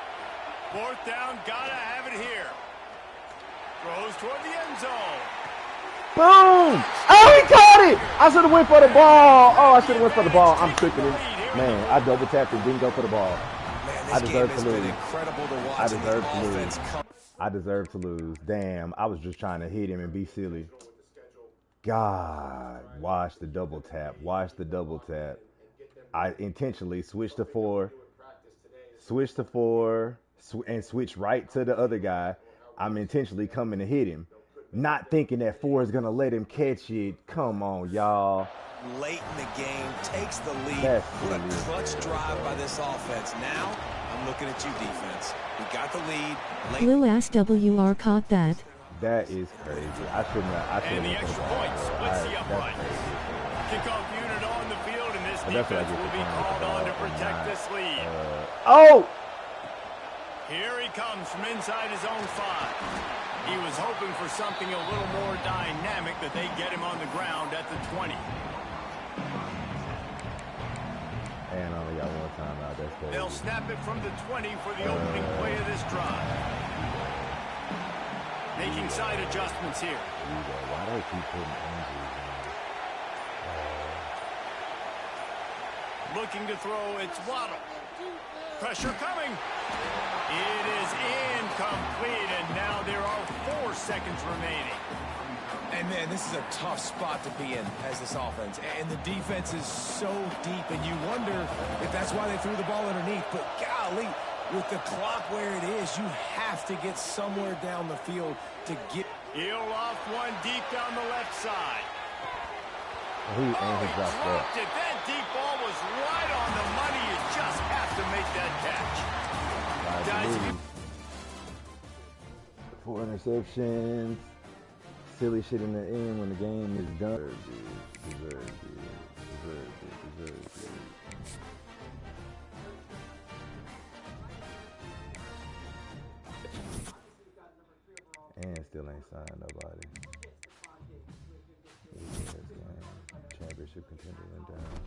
Fourth down, gotta have it here. Throws toward the end zone. Boom! Oh, he caught it! I should have went for the ball. Oh, I should have went for the ball. I'm sick of this. Man, I double tapped and didn't go for the ball. Man, this game has been incredible to watch. I deserve to lose. Damn, I was just trying to hit him and be silly. God, watch the double tap. I intentionally switched to 4, and switch right to the other guy. I'm intentionally coming to hit him, not thinking that 4 is going to let him catch it. Come on, y'all. Late in the game, takes the lead. What a clutch drive by this offense. Now, I'm looking at you, defense. We got the lead. Lil Ass WR caught that. That is crazy. I shouldn't have. And the extra point splits the uprights. Kickoff unit on the field, and this defense will be called on to protect this lead. Here he comes from inside his own 5. He was hoping for something a little more dynamic, but they get him on the ground at the 20. And only got one timeout. That's crazy. They'll snap it from the 20 for the opening play of this drive. Making side adjustments here. Why do they keep putting injuries in? Looking to throw, it's Waddle. Pressure coming. It is incomplete, and now there are 4 seconds remaining. And, man, this is a tough spot to be in as this offense. And the defense is so deep, and you wonder if that's why they threw the ball underneath. But, golly, with the clock where it is, you have to get somewhere down the field to get. He'll off one deep down the left side. He dropped it. That deep ball was right on the money. You just have to make that catch. 4 interceptions. silly shit in the end when the game is done. Deserve it. And still ain't signed nobody. Championship contender went down.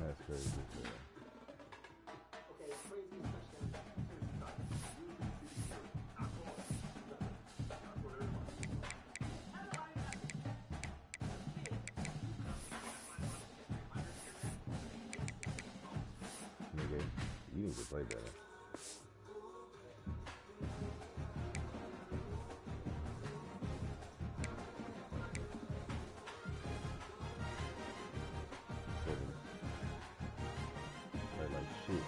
That's crazy. Nigga, you need to play better. Play like shit.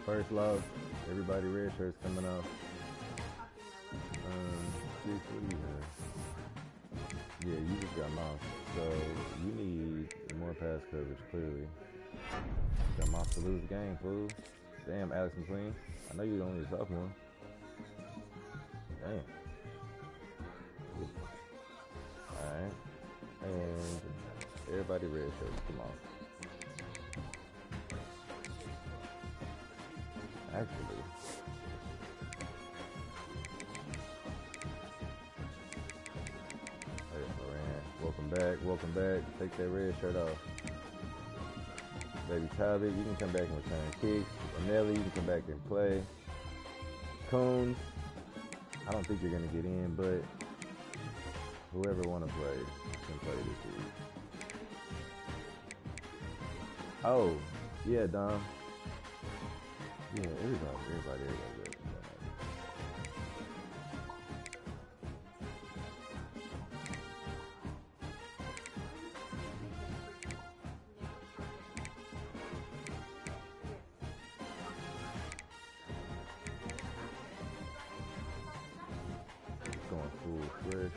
First love, everybody red shirts coming off. What do you have? Yeah, you just got mouse. So you need more pass coverage, clearly. You got mouse to lose the game, fool. Damn, Alex McQueen. I know you're only a sophomore. Damn. Alright. And everybody red shirts, come on. Actually, hey, Moran, welcome back. Take that red shirt off. Baby Talbot, you can come back and return kicks. Nelly, you can come back and play. Coons, I don't think you're gonna get in, but whoever wanna play can play this week. Oh, yeah, Dom. Yeah, everybody goes. Going full fresh.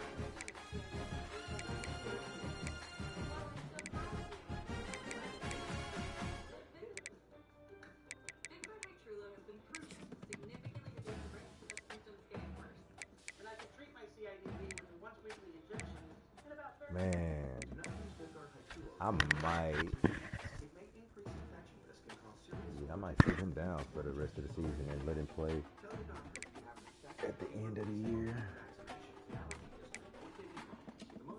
Man, I might sit him down for the rest of the season and let him play at the end of the year.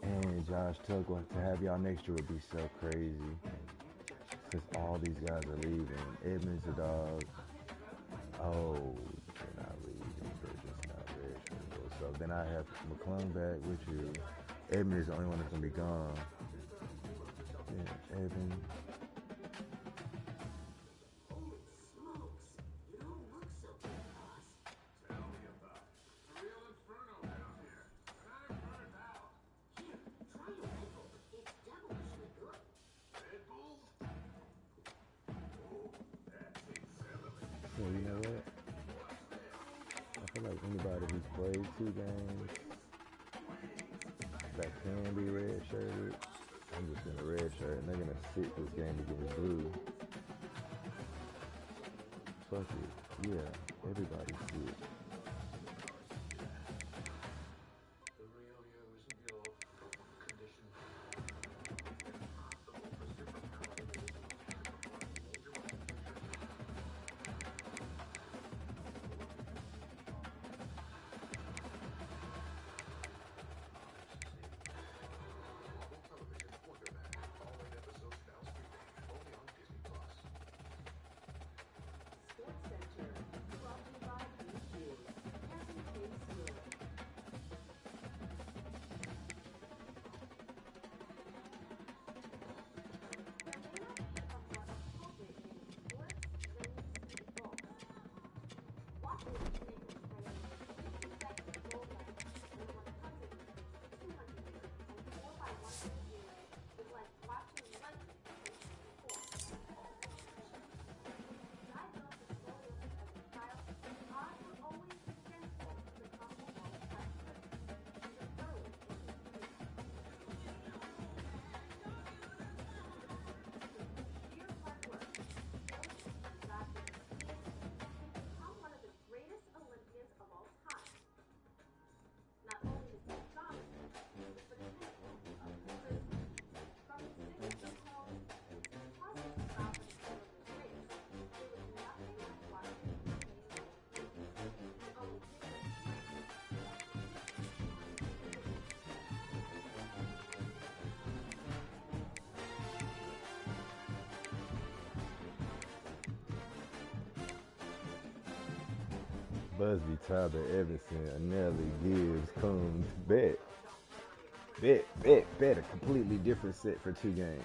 And Josh Tugwell, to have y'all next year would be so crazy. Since all these guys are leaving. Edmonds, the dog. Oh, they're not leaving. They're just not ready. So then I have McClung back with you. Edmonds is the only one that's going to be gone. Yeah, Evan. So you know what? I feel like anybody who's played 2 games that can be red shirted, I'm just gonna red shirt and they're gonna sit this game against blue. Fuck it. Yeah, everybody see it. Busby, Tyler, Everson, Anelli, Gibbs, Combs, bet. A completely different set for 2 games.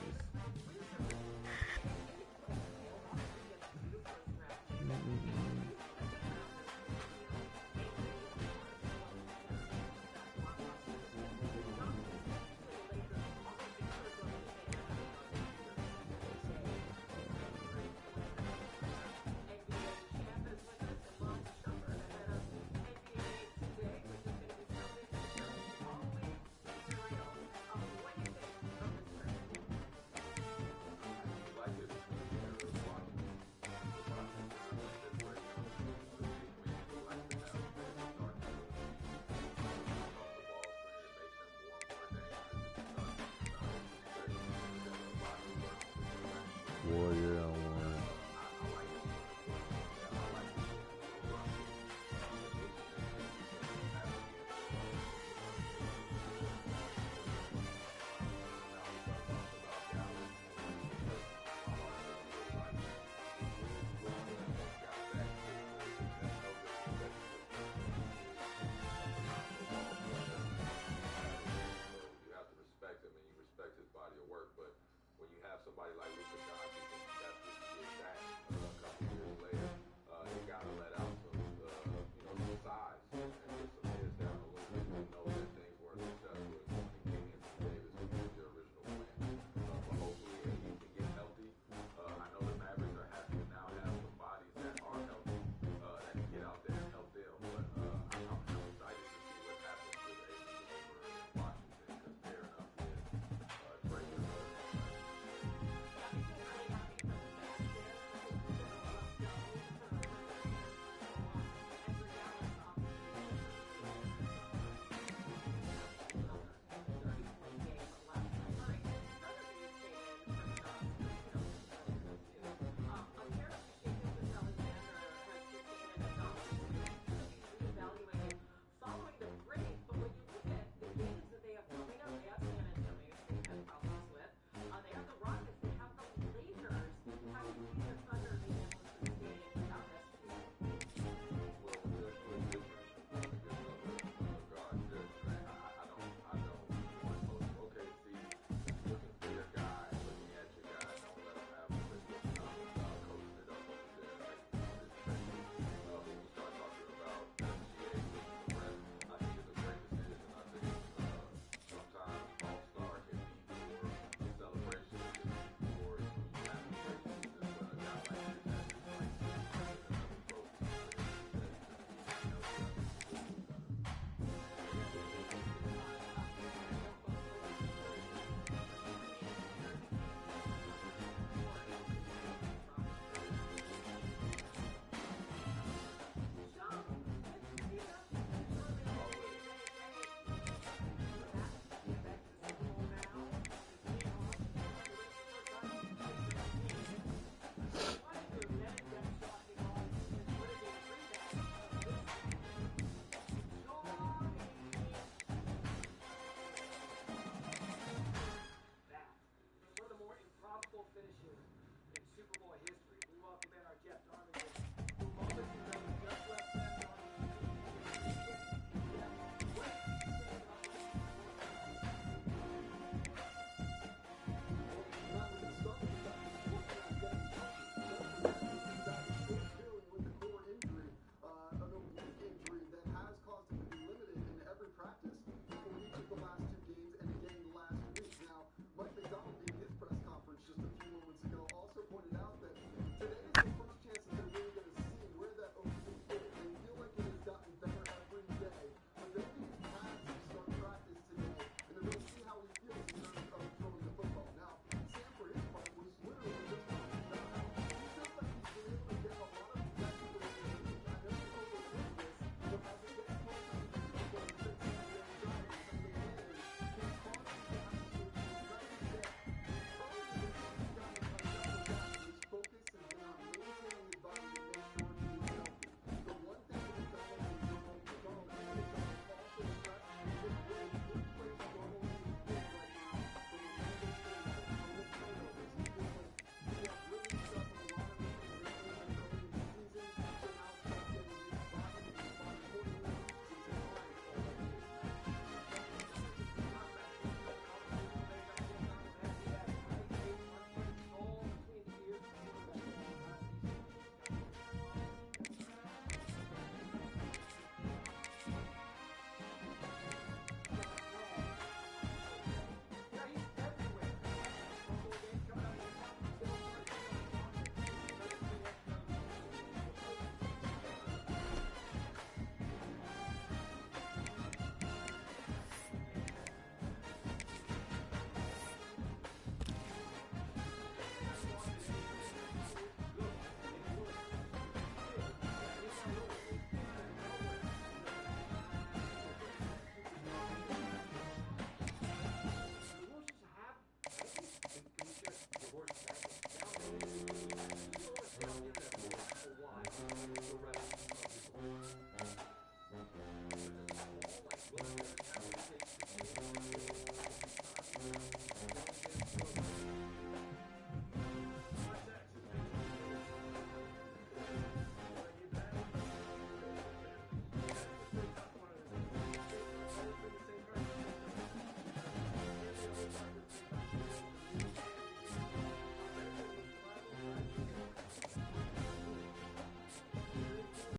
somebody like me.